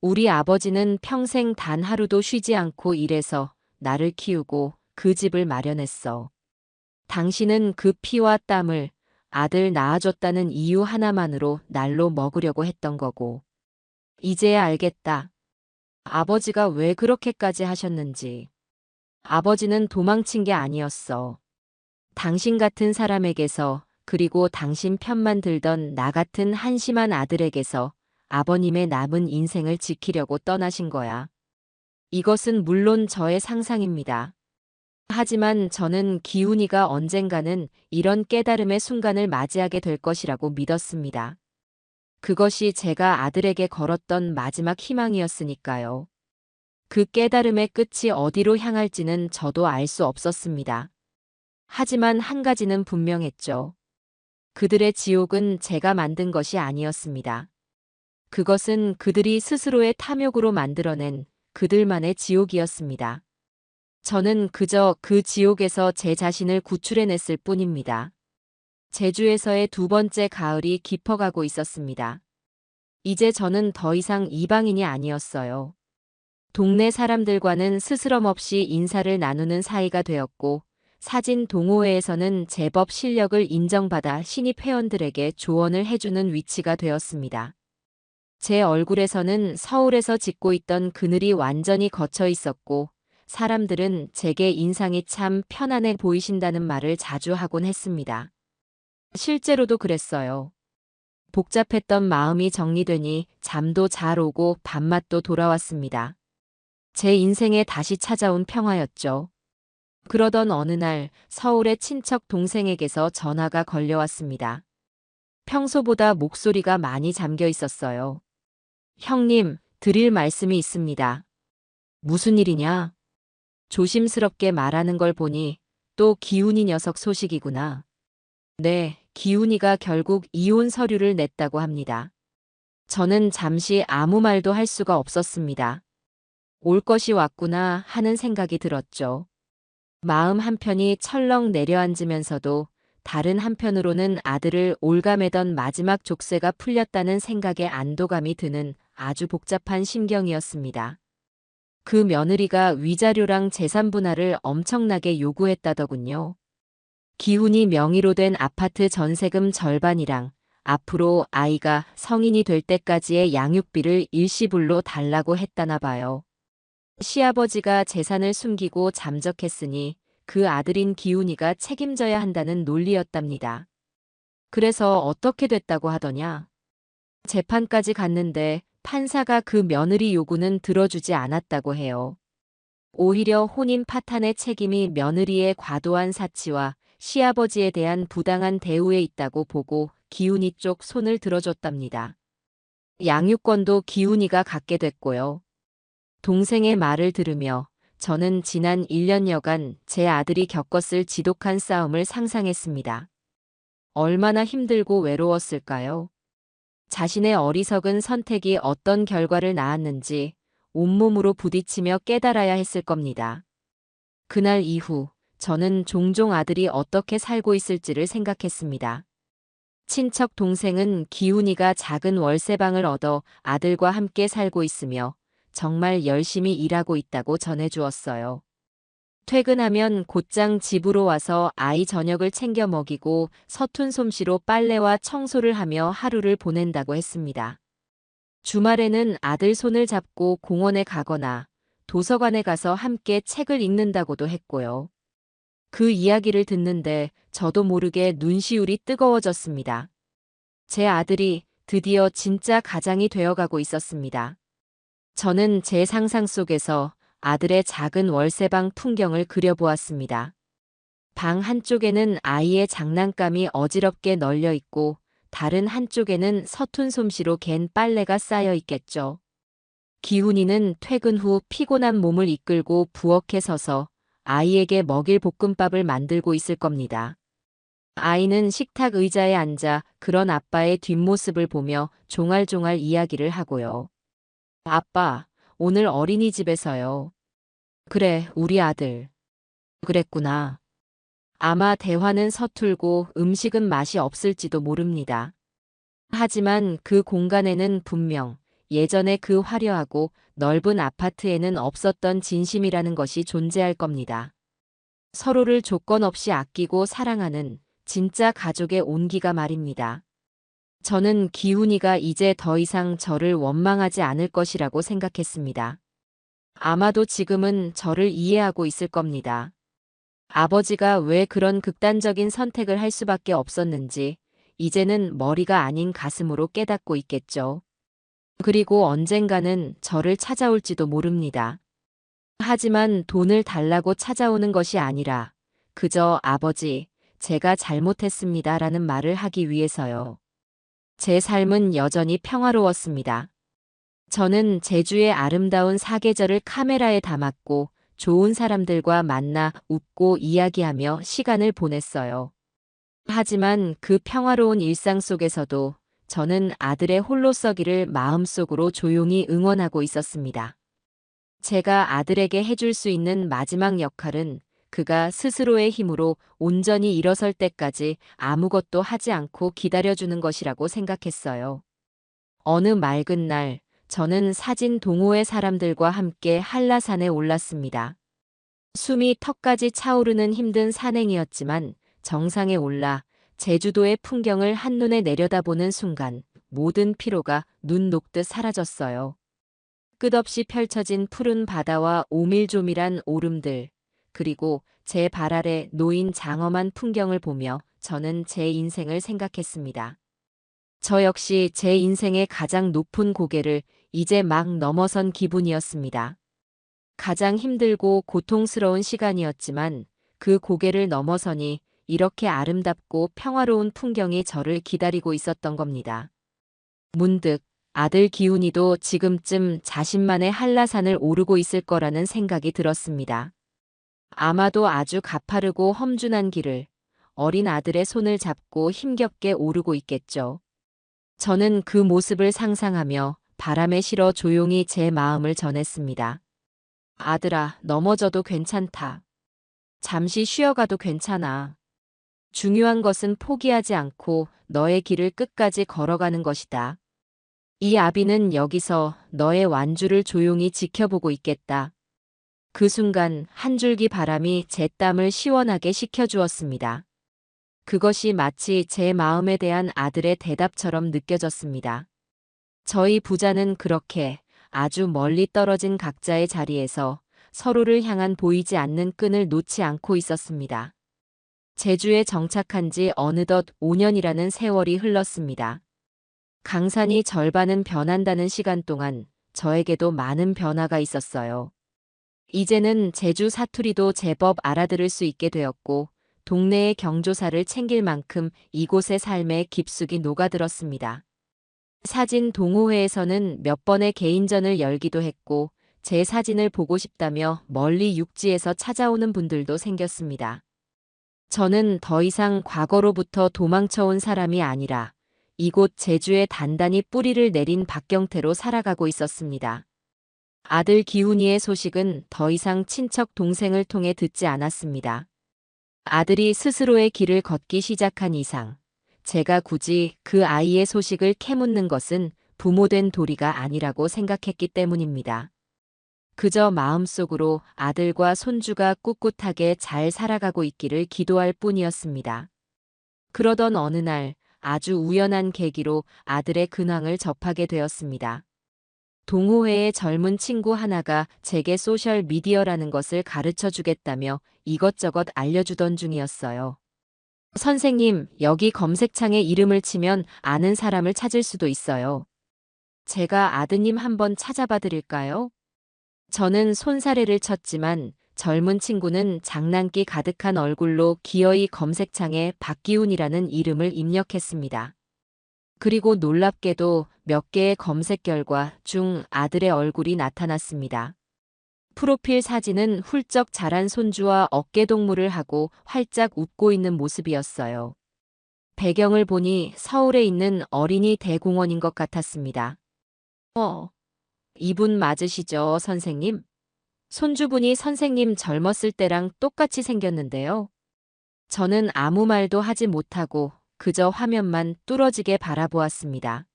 우리 아버지는 평생 단 하루도 쉬지 않고 일해서 나를 키우고 그 집을 마련했어. 당신은 그 피와 땀을 아들 낳아줬다는 이유 하나만으로 날로 먹으려고 했던 거고. 이제야 알겠다. 아버지가 왜 그렇게까지 하셨는지. 아버지는 도망친 게 아니었어. 당신 같은 사람에게서, 그리고 당신 편만 들던 나 같은 한심한 아들에게서 아버님의 남은 인생을 지키려고 떠나신 거야. 이것은 물론 저의 상상입니다. 하지만 저는 기훈이가 언젠가는 이런 깨달음의 순간을 맞이하게 될 것이라고 믿었습니다. 그것이 제가 아들에게 걸었던 마지막 희망이었으니까요. 그 깨달음의 끝이 어디로 향할지는 저도 알 수 없었습니다. 하지만 한 가지는 분명했죠. 그들의 지옥은 제가 만든 것이 아니었습니다. 그것은 그들이 스스로의 탐욕으로 만들어낸 그들만의 지옥이었습니다. 저는 그저 그 지옥에서 제 자신을 구출해냈을 뿐입니다. 제주에서의 두 번째 가을이 깊어가고 있었습니다. 이제 저는 더 이상 이방인이 아니었어요. 동네 사람들과는 스스럼없이 인사를 나누는 사이가 되었고, 사진 동호회에서는 제법 실력을 인정받아 신입 회원들에게 조언을 해주는 위치가 되었습니다. 제 얼굴에서는 서울에서 짓고 있던 그늘이 완전히 걷혀 있었고, 사람들은 제게 인상이 참 편안해 보이신다는 말을 자주 하곤 했습니다. 실제로도 그랬어요. 복잡했던 마음이 정리되니 잠도 잘 오고 밥맛도 돌아왔습니다. 제 인생에 다시 찾아온 평화였죠. 그러던 어느 날 서울의 친척 동생에게서 전화가 걸려왔습니다. 평소보다 목소리가 많이 잠겨 있었어요. 형님, 드릴 말씀이 있습니다. 무슨 일이냐? 조심스럽게 말하는 걸 보니 또 기훈이 녀석 소식이구나. 네, 기훈이가 결국 이혼 서류를 냈다고 합니다. 저는 잠시 아무 말도 할 수가 없었습니다. 올 것이 왔구나 하는 생각이 들었죠. 마음 한편이 철렁 내려앉으면서도 다른 한편으로는 아들을 올가매던 마지막 족쇄가 풀렸다는 생각에 안도감이 드는 아주 복잡한 심경이었습니다. 그 며느리가 위자료랑 재산 분할을 엄청나게 요구했다더군요. 기훈이 명의로 된 아파트 전세금 절반이랑 앞으로 아이가 성인이 될 때까지의 양육비를 일시불로 달라고 했다나 봐요. 시아버지가 재산을 숨기고 잠적했으니 그 아들인 기훈이가 책임져야 한다는 논리였답니다. 그래서 어떻게 됐다고 하더냐? 재판까지 갔는데 판사가 그 며느리 요구는 들어주지 않았다고 해요. 오히려 혼인 파탄의 책임이 며느리의 과도한 사치와 시아버지에 대한 부당한 대우에 있다고 보고 기훈이 쪽 손을 들어줬답니다. 양육권도 기훈이가 갖게 됐고요. 동생의 말을 들으며 저는 지난 1년여간 제 아들이 겪었을 지독한 싸움을 상상했습니다. 얼마나 힘들고 외로웠을까요? 자신의 어리석은 선택이 어떤 결과를 낳았는지 온몸으로 부딪히며 깨달아야 했을 겁니다. 그날 이후 저는 종종 아들이 어떻게 살고 있을지를 생각했습니다. 친척 동생은 기훈이가 작은 월세방을 얻어 아들과 함께 살고 있으며 정말 열심히 일하고 있다고 전해주었어요. 퇴근하면 곧장 집으로 와서 아이 저녁을 챙겨 먹이고 서툰 솜씨로 빨래와 청소를 하며 하루를 보낸다고 했습니다. 주말에는 아들 손을 잡고 공원에 가거나 도서관에 가서 함께 책을 읽는다고도 했고요. 그 이야기를 듣는데 저도 모르게 눈시울이 뜨거워졌습니다. 제 아들이 드디어 진짜 가장이 되어가고 있었습니다. 저는 제 상상 속에서 아들의 작은 월세방 풍경을 그려보았습니다. 방 한쪽에는 아이의 장난감이 어지럽게 널려 있고 다른 한쪽에는 서툰 솜씨로 갠 빨래가 쌓여 있겠죠. 기훈이는 퇴근 후 피곤한 몸을 이끌고 부엌에 서서 아이에게 먹일 볶음밥을 만들고 있을 겁니다. 아이는 식탁 의자에 앉아 그런 아빠의 뒷모습을 보며 종알종알 이야기를 하고요. 아빠, 오늘 어린이집에서요. 그래, 우리 아들. 그랬구나. 아마 대화는 서툴고 음식은 맛이 없을지도 모릅니다. 하지만 그 공간에는 분명 예전에 그 화려하고 넓은 아파트에는 없었던 진심이라는 것이 존재할 겁니다. 서로를 조건 없이 아끼고 사랑하는 진짜 가족의 온기가 말입니다. 저는 기훈이가 이제 더 이상 저를 원망하지 않을 것이라고 생각했습니다. 아마도 지금은 저를 이해하고 있을 겁니다. 아버지가 왜 그런 극단적인 선택을 할 수밖에 없었는지 이제는 머리가 아닌 가슴으로 깨닫고 있겠죠. 그리고 언젠가는 저를 찾아올지도 모릅니다. 하지만 돈을 달라고 찾아오는 것이 아니라 그저 아버지, 제가 잘못했습니다라는 말을 하기 위해서요. 제 삶은 여전히 평화로웠습니다. 저는 제주의 아름다운 사계절을 카메라에 담았고 좋은 사람들과 만나 웃고 이야기하며 시간을 보냈어요. 하지만 그 평화로운 일상 속에서도 저는 아들의 홀로서기를 마음속으로 조용히 응원하고 있었습니다. 제가 아들에게 해줄 수 있는 마지막 역할은 그가 스스로의 힘으로 온전히 일어설 때까지 아무것도 하지 않고 기다려주는 것이라고 생각했어요. 어느 맑은 날, 저는 사진 동호회 사람들과 함께 한라산에 올랐습니다. 숨이 턱까지 차오르는 힘든 산행이었지만 정상에 올라 제주도의 풍경을 한눈에 내려다보는 순간 모든 피로가 눈 녹듯 사라졌어요. 끝없이 펼쳐진 푸른 바다와 오밀조밀한 오름들, 그리고 제 발 아래 놓인 장엄한 풍경을 보며 저는 제 인생을 생각했습니다. 저 역시 제 인생의 가장 높은 고개를 이제 막 넘어선 기분이었습니다. 가장 힘들고 고통스러운 시간이었지만 그 고개를 넘어서니 이렇게 아름답고 평화로운 풍경이 저를 기다리고 있었던 겁니다. 문득 아들 기훈이도 지금쯤 자신만의 한라산을 오르고 있을 거라는 생각이 들었습니다. 아마도 아주 가파르고 험준한 길을 어린 아들의 손을 잡고 힘겹게 오르고 있겠죠. 저는 그 모습을 상상하며 바람에 실어 조용히 제 마음을 전했습니다. 아들아, 넘어져도 괜찮다. 잠시 쉬어가도 괜찮아. 중요한 것은 포기하지 않고 너의 길을 끝까지 걸어가는 것이다. 이 아비는 여기서 너의 완주를 조용히 지켜보고 있겠다. 그 순간 한 줄기 바람이 제 땀을 시원하게 식혀주었습니다. 그것이 마치 제 마음에 대한 아들의 대답처럼 느껴졌습니다. 저희 부자는 그렇게 아주 멀리 떨어진 각자의 자리에서 서로를 향한 보이지 않는 끈을 놓지 않고 있었습니다. 제주에 정착한 지 어느덧 5년이라는 세월이 흘렀습니다. 강산이 절반은 변한다는 시간 동안 저에게도 많은 변화가 있었어요. 이제는 제주 사투리도 제법 알아들을 수 있게 되었고 동네의 경조사를 챙길 만큼 이곳의 삶에 깊숙이 녹아들었습니다. 사진 동호회에서는 몇 번의 개인전을 열기도 했고 제 사진을 보고 싶다며 멀리 육지에서 찾아오는 분들도 생겼습니다. 저는 더 이상 과거로부터 도망쳐온 사람이 아니라 이곳 제주에 단단히 뿌리를 내린 박경태로 살아가고 있었습니다. 아들 기훈이의 소식은 더 이상 친척 동생을 통해 듣지 않았습니다. 아들이 스스로의 길을 걷기 시작한 이상 제가 굳이 그 아이의 소식을 캐묻는 것은 부모된 도리가 아니라고 생각했기 때문입니다. 그저 마음속으로 아들과 손주가 꿋꿋하게 잘 살아가고 있기를 기도할 뿐이었습니다. 그러던 어느 날 아주 우연한 계기로 아들의 근황을 접하게 되었습니다. 동호회의 젊은 친구 하나가 제게 소셜 미디어라는 것을 가르쳐 주겠다며 이것저것 알려주던 중이었어요. 선생님, 여기 검색창에 이름을 치면 아는 사람을 찾을 수도 있어요. 제가 아드님 한번 찾아봐 드릴까요? 저는 손사래를 쳤지만 젊은 친구는 장난기 가득한 얼굴로 기어이 검색창에 박기훈이라는 이름을 입력했습니다. 그리고 놀랍게도 몇 개의 검색 결과 중 아들의 얼굴이 나타났습니다. 프로필 사진은 훌쩍 자란 손주와 어깨동무를 하고 활짝 웃고 있는 모습이었어요. 배경을 보니 서울에 있는 어린이 대공원인 것 같았습니다. 이분 맞으시죠, 선생님? 손주분이 선생님 젊었을 때랑 똑같이 생겼는데요. 저는 아무 말도 하지 못하고 그저 화면만 뚫어지게 바라보았습니다.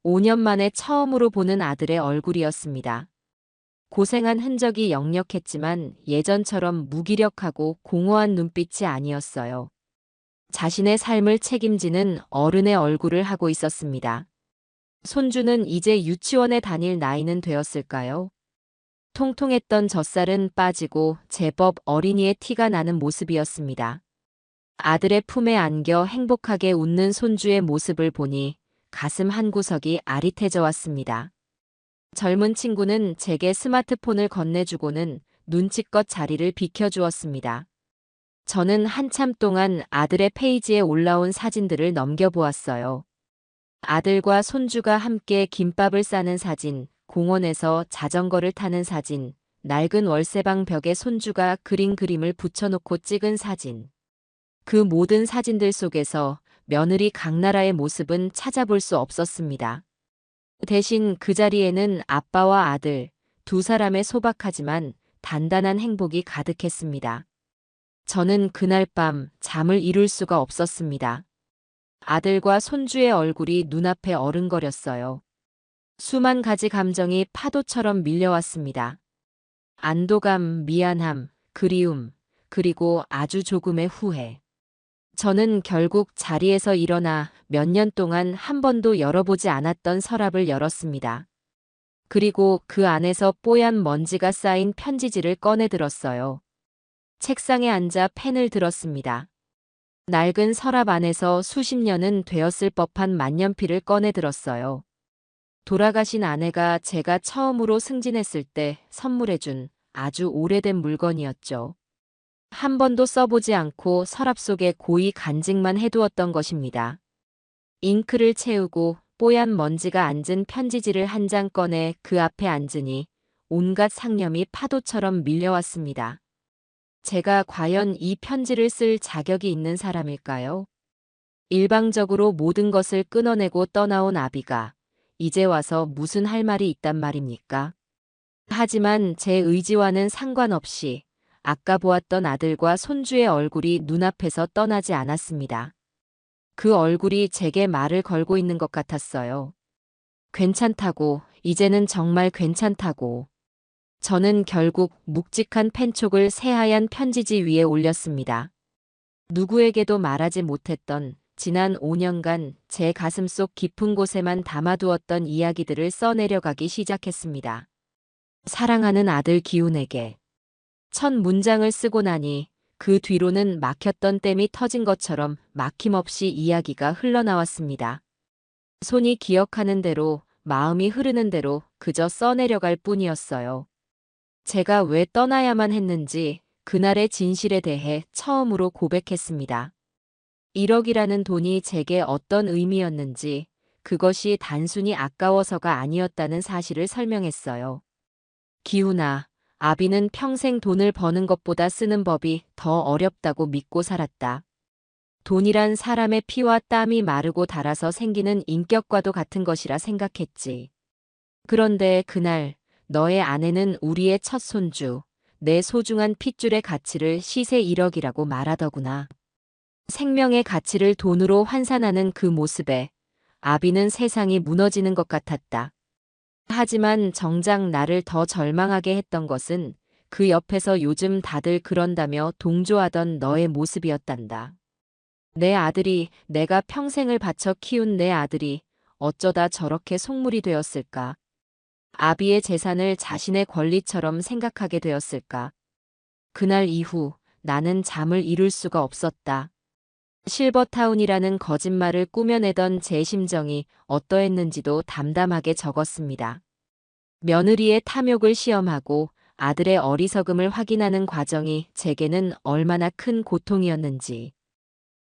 5년 만에 처음으로 보는 아들의 얼굴이었습니다. 고생한 흔적이 역력했지만 예전처럼 무기력하고 공허한 눈빛이 아니었어요. 자신의 삶을 책임지는 어른의 얼굴을 하고 있었습니다. 손주는 이제 유치원에 다닐 나이는 되었을까요? 통통했던 젖살은 빠지고 제법 어린이의 티가 나는 모습이었습니다. 아들의 품에 안겨 행복하게 웃는 손주의 모습을 보니 가슴 한구석이 아릿해져 왔습니다. 젊은 친구는 제게 스마트폰을 건네주고는 눈치껏 자리를 비켜주었습니다. 저는 한참 동안 아들의 페이지에 올라온 사진들을 넘겨보았어요. 아들과 손주가 함께 김밥을 싸는 사진, 공원에서 자전거를 타는 사진, 낡은 월세방 벽에 손주가 그린 그림을 붙여놓고 찍은 사진. 그 모든 사진들 속에서 며느리 강나라의 모습은 찾아볼 수 없었습니다. 대신 그 자리에는 아빠와 아들, 두 사람의 소박하지만 단단한 행복이 가득했습니다. 저는 그날 밤 잠을 이룰 수가 없었습니다. 아들과 손주의 얼굴이 눈앞에 어른거렸어요. 수만 가지 감정이 파도처럼 밀려왔습니다. 안도감, 미안함, 그리움, 그리고 아주 조금의 후회. 저는 결국 자리에서 일어나 몇 년 동안 한 번도 열어보지 않았던 서랍을 열었습니다. 그리고 그 안에서 뽀얀 먼지가 쌓인 편지지를 꺼내 들었어요. 책상에 앉아 펜을 들었습니다. 낡은 서랍 안에서 수십 년은 되었을 법한 만년필을 꺼내 들었어요. 돌아가신 아내가 제가 처음으로 승진했을 때 선물해준 아주 오래된 물건이었죠. 한 번도 써보지 않고 서랍 속에 고이 간직만 해두었던 것입니다. 잉크를 채우고 뽀얀 먼지가 앉은 편지지를 한 장 꺼내 그 앞에 앉으니 온갖 상념이 파도처럼 밀려왔습니다. 제가 과연 이 편지를 쓸 자격이 있는 사람일까요? 일방적으로 모든 것을 끊어내고 떠나온 아비가 이제 와서 무슨 할 말이 있단 말입니까? 하지만 제 의지와는 상관없이 아까 보았던 아들과 손주의 얼굴이 눈앞에서 떠나지 않았습니다. 그 얼굴이 제게 말을 걸고 있는 것 같았어요. 괜찮다고, 이제는 정말 괜찮다고. 저는 결국 묵직한 펜촉을 새하얀 편지지 위에 올렸습니다. 누구에게도 말하지 못했던 지난 5년간 제 가슴속 깊은 곳에만 담아두었던 이야기들을 써내려가기 시작했습니다. 사랑하는 아들 기훈에게. 첫 문장을 쓰고 나니 그 뒤로는 막혔던 댐이 터진 것처럼 막힘없이 이야기가 흘러나왔습니다. 손이 기억하는 대로, 마음이 흐르는 대로 그저 써내려갈 뿐이었어요. 제가 왜 떠나야만 했는지 그날의 진실에 대해 처음으로 고백했습니다. 1억이라는 돈이 제게 어떤 의미였는지, 그것이 단순히 아까워서가 아니었다는 사실을 설명했어요. 기훈아, 아비는 평생 돈을 버는 것보다 쓰는 법이 더 어렵다고 믿고 살았다. 돈이란 사람의 피와 땀이 마르고 닳아서 생기는 인격과도 같은 것이라 생각했지. 그런데 그날 너의 아내는 우리의 첫 손주, 내 소중한 핏줄의 가치를 시세 1억이라고 말하더구나. 생명의 가치를 돈으로 환산하는 그 모습에 아비는 세상이 무너지는 것 같았다. 하지만 정작 나를 더 절망하게 했던 것은 그 옆에서 요즘 다들 그런다며 동조하던 너의 모습이었단다. 내 아들이, 내가 평생을 바쳐 키운 내 아들이 어쩌다 저렇게 속물이 되었을까? 아비의 재산을 자신의 권리처럼 생각하게 되었을까? 그날 이후 나는 잠을 이룰 수가 없었다. 실버타운이라는 거짓말을 꾸며내던 제 심정이 어떠했는지도 담담하게 적었습니다. 며느리의 탐욕을 시험하고 아들의 어리석음을 확인하는 과정이 제게는 얼마나 큰 고통이었는지,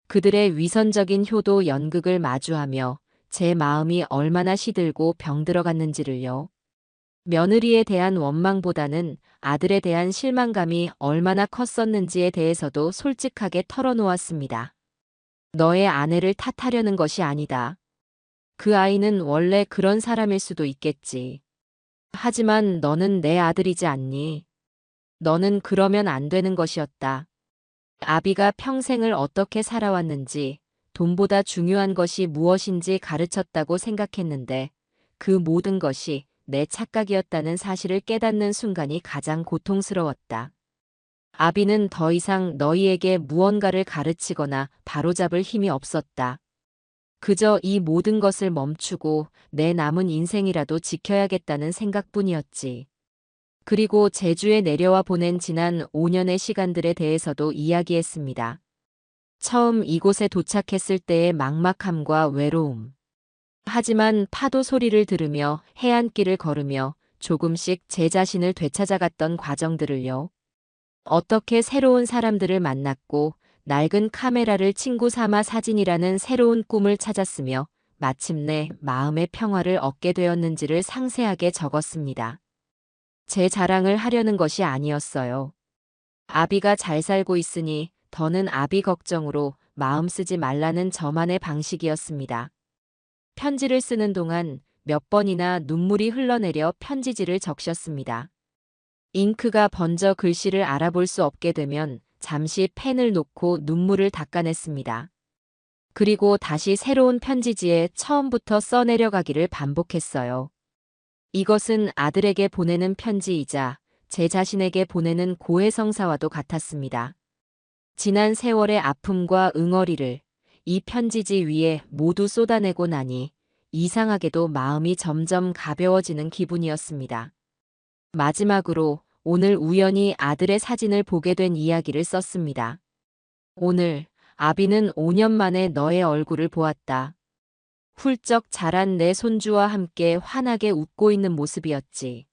그들의 위선적인 효도 연극을 마주하며 제 마음이 얼마나 시들고 병들어갔는지를요. 며느리에 대한 원망보다는 아들에 대한 실망감이 얼마나 컸었는지에 대해서도 솔직하게 털어놓았습니다. 너의 아내를 탓하려는 것이 아니다. 그 아이는 원래 그런 사람일 수도 있겠지. 하지만 너는 내 아들이지 않니? 너는 그러면 안 되는 것이었다. 아비가 평생을 어떻게 살아왔는지, 돈보다 중요한 것이 무엇인지 가르쳤다고 생각했는데 그 모든 것이 내 착각이었다는 사실을 깨닫는 순간이 가장 고통스러웠다. 아비는 더 이상 너희에게 무언가를 가르치거나 바로잡을 힘이 없었다. 그저 이 모든 것을 멈추고 내 남은 인생이라도 지켜야겠다는 생각뿐이었지. 그리고 제주에 내려와 보낸 지난 5년의 시간들에 대해서도 이야기했습니다. 처음 이곳에 도착했을 때의 막막함과 외로움. 하지만 파도 소리를 들으며 해안길을 걸으며 조금씩 제 자신을 되찾아갔던 과정들을요. 어떻게 새로운 사람들을 만났고 낡은 카메라를 친구 삼아 사진이라는 새로운 꿈을 찾았으며 마침내 마음의 평화를 얻게 되었는지를 상세하게 적었습니다. 제 자랑을 하려는 것이 아니었어요. 아비가 잘 살고 있으니 더는 아비 걱정으로 마음 쓰지 말라는 저만의 방식이었습니다. 편지를 쓰는 동안 몇 번이나 눈물이 흘러내려 편지지를 적셨습니다. 잉크가 번져 글씨를 알아볼 수 없게 되면 잠시 펜을 놓고 눈물을 닦아냈습니다. 그리고 다시 새로운 편지지에 처음부터 써내려가기를 반복했어요. 이것은 아들에게 보내는 편지이자 제 자신에게 보내는 고해성사와도 같았습니다. 지난 세월의 아픔과 응어리를 이 편지지 위에 모두 쏟아내고 나니 이상하게도 마음이 점점 가벼워지는 기분이었습니다. 마지막으로 오늘 우연히 아들의 사진을 보게 된 이야기를 썼습니다. 오늘 아비는 5년 만에 너의 얼굴을 보았다. 훌쩍 자란 내 손주와 함께 환하게 웃고 있는 모습이었지.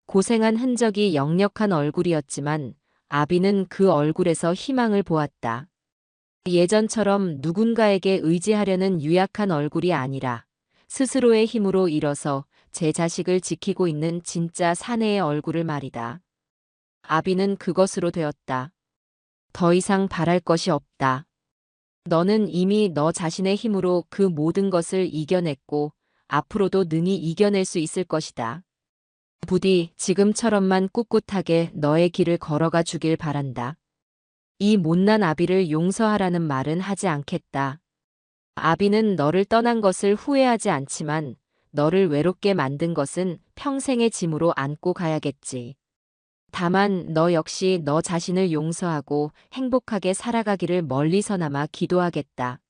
고생한 흔적이 역력한 얼굴이었지만 아비는 그 얼굴에서 희망을 보았다. 예전처럼 누군가에게 의지하려는 유약한 얼굴이 아니라 스스로의 힘으로 일어서 제 자식을 지키고 있는 진짜 사내의 얼굴을 말이다. 아비는 그것으로 되었다. 더 이상 바랄 것이 없다. 너는 이미 너 자신의 힘으로 그 모든 것을 이겨냈고 앞으로도 능히 이겨낼 수 있을 것이다. 부디 지금처럼만 꿋꿋하게 너의 길을 걸어가 주길 바란다. 이 못난 아비를 용서하라는 말은 하지 않겠다. 아비는 너를 떠난 것을 후회하지 않지만 너를 외롭게 만든 것은 평생의 짐으로 안고 가야겠지. 다만 너 역시 너 자신을 용서하고 행복하게 살아가기를 멀리서나마 기도하겠다.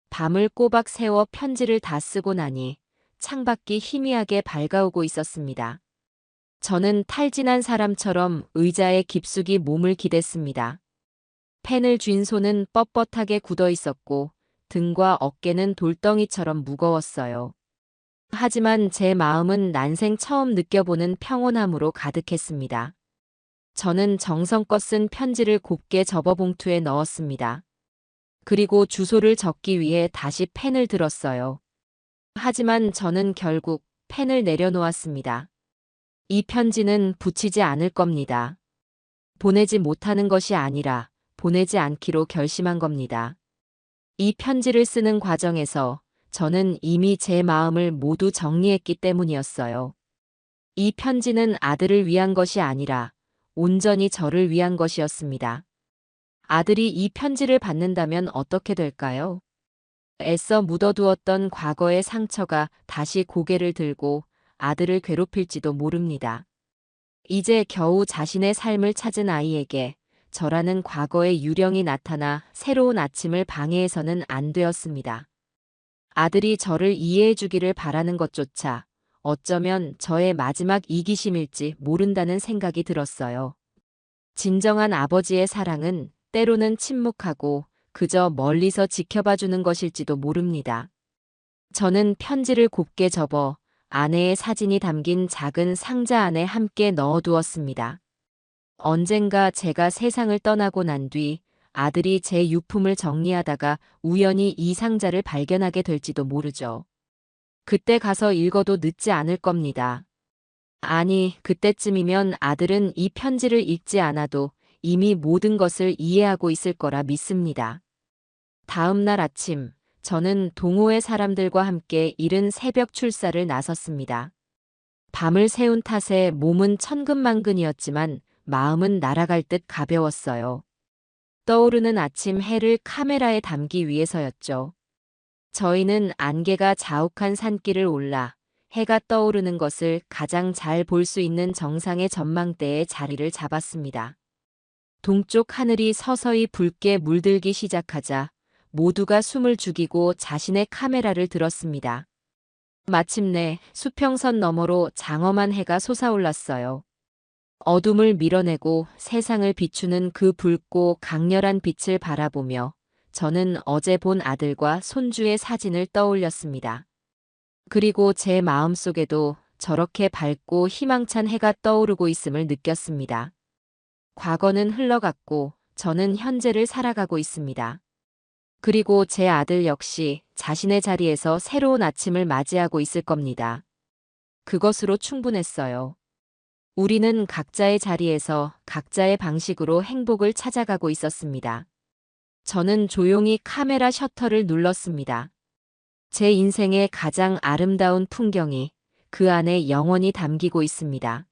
밤을 꼬박 새워 편지를 다 쓰고 나니 창밖이 희미하게 밝아오고 있었습니다. 저는 탈진한 사람처럼 의자에 깊숙이 몸을 기댔습니다. 펜을 쥔 손은 뻣뻣하게 굳어 있었고 등과 어깨는 돌덩이처럼 무거웠어요. 하지만 제 마음은 난생 처음 느껴보는 평온함으로 가득했습니다. 저는 정성껏 쓴 편지를 곱게 접어 봉투에 넣었습니다. 그리고 주소를 적기 위해 다시 펜을 들었어요. 하지만 저는 결국 펜을 내려놓았습니다. 이 편지는 붙이지 않을 겁니다. 보내지 못하는 것이 아니라 보내지 않기로 결심한 겁니다. 이 편지를 쓰는 과정에서 저는 이미 제 마음을 모두 정리했기 때문이었어요. 이 편지는 아들을 위한 것이 아니라 온전히 저를 위한 것이었습니다. 아들이 이 편지를 받는다면 어떻게 될까요? 애써 묻어두었던 과거의 상처가 다시 고개를 들고 아들을 괴롭힐지도 모릅니다. 이제 겨우 자신의 삶을 찾은 아이에게 저라는 과거의 유령이 나타나 새로운 아침을 방해해서는 안 되었습니다. 아들이 저를 이해해 주기를 바라는 것조차 어쩌면 저의 마지막 이기심일지 모른다는 생각이 들었어요. 진정한 아버지의 사랑은 때로는 침묵하고 그저 멀리서 지켜봐주는 것일지도 모릅니다. 저는 편지를 곱게 접어 아내의 사진이 담긴 작은 상자 안에 함께 넣어두었습니다. 언젠가 제가 세상을 떠나고 난 뒤 아들이 제 유품을 정리하다가 우연히 이 상자를 발견하게 될지도 모르죠. 그때 가서 읽어도 늦지 않을 겁니다. 아니, 그때쯤이면 아들은 이 편지를 읽지 않아도 이미 모든 것을 이해하고 있을 거라 믿습니다. 다음 날 아침, 저는 동호회 사람들과 함께 이른 새벽 출사를 나섰습니다. 밤을 새운 탓에 몸은 천근만근이었지만 마음은 날아갈 듯 가벼웠어요. 떠오르는 아침 해를 카메라에 담기 위해서였죠. 저희는 안개가 자욱한 산길을 올라 해가 떠오르는 것을 가장 잘 볼 수 있는 정상의 전망대에 자리를 잡았습니다. 동쪽 하늘이 서서히 붉게 물들기 시작하자 모두가 숨을 죽이고 자신의 카메라를 들었습니다. 마침내 수평선 너머로 장엄한 해가 솟아올랐어요. 어둠을 밀어내고 세상을 비추는 그 붉고 강렬한 빛을 바라보며 저는 어제 본 아들과 손주의 사진을 떠올렸습니다. 그리고 제 마음속에도 저렇게 밝고 희망찬 해가 떠오르고 있음을 느꼈습니다. 과거는 흘러갔고 저는 현재를 살아가고 있습니다. 그리고 제 아들 역시 자신의 자리에서 새로운 아침을 맞이하고 있을 겁니다. 그것으로 충분했어요. 우리는 각자의 자리에서 각자의 방식으로 행복을 찾아가고 있었습니다. 저는 조용히 카메라 셔터를 눌렀습니다. 제 인생의 가장 아름다운 풍경이 그 안에 영원히 담기고 있습니다.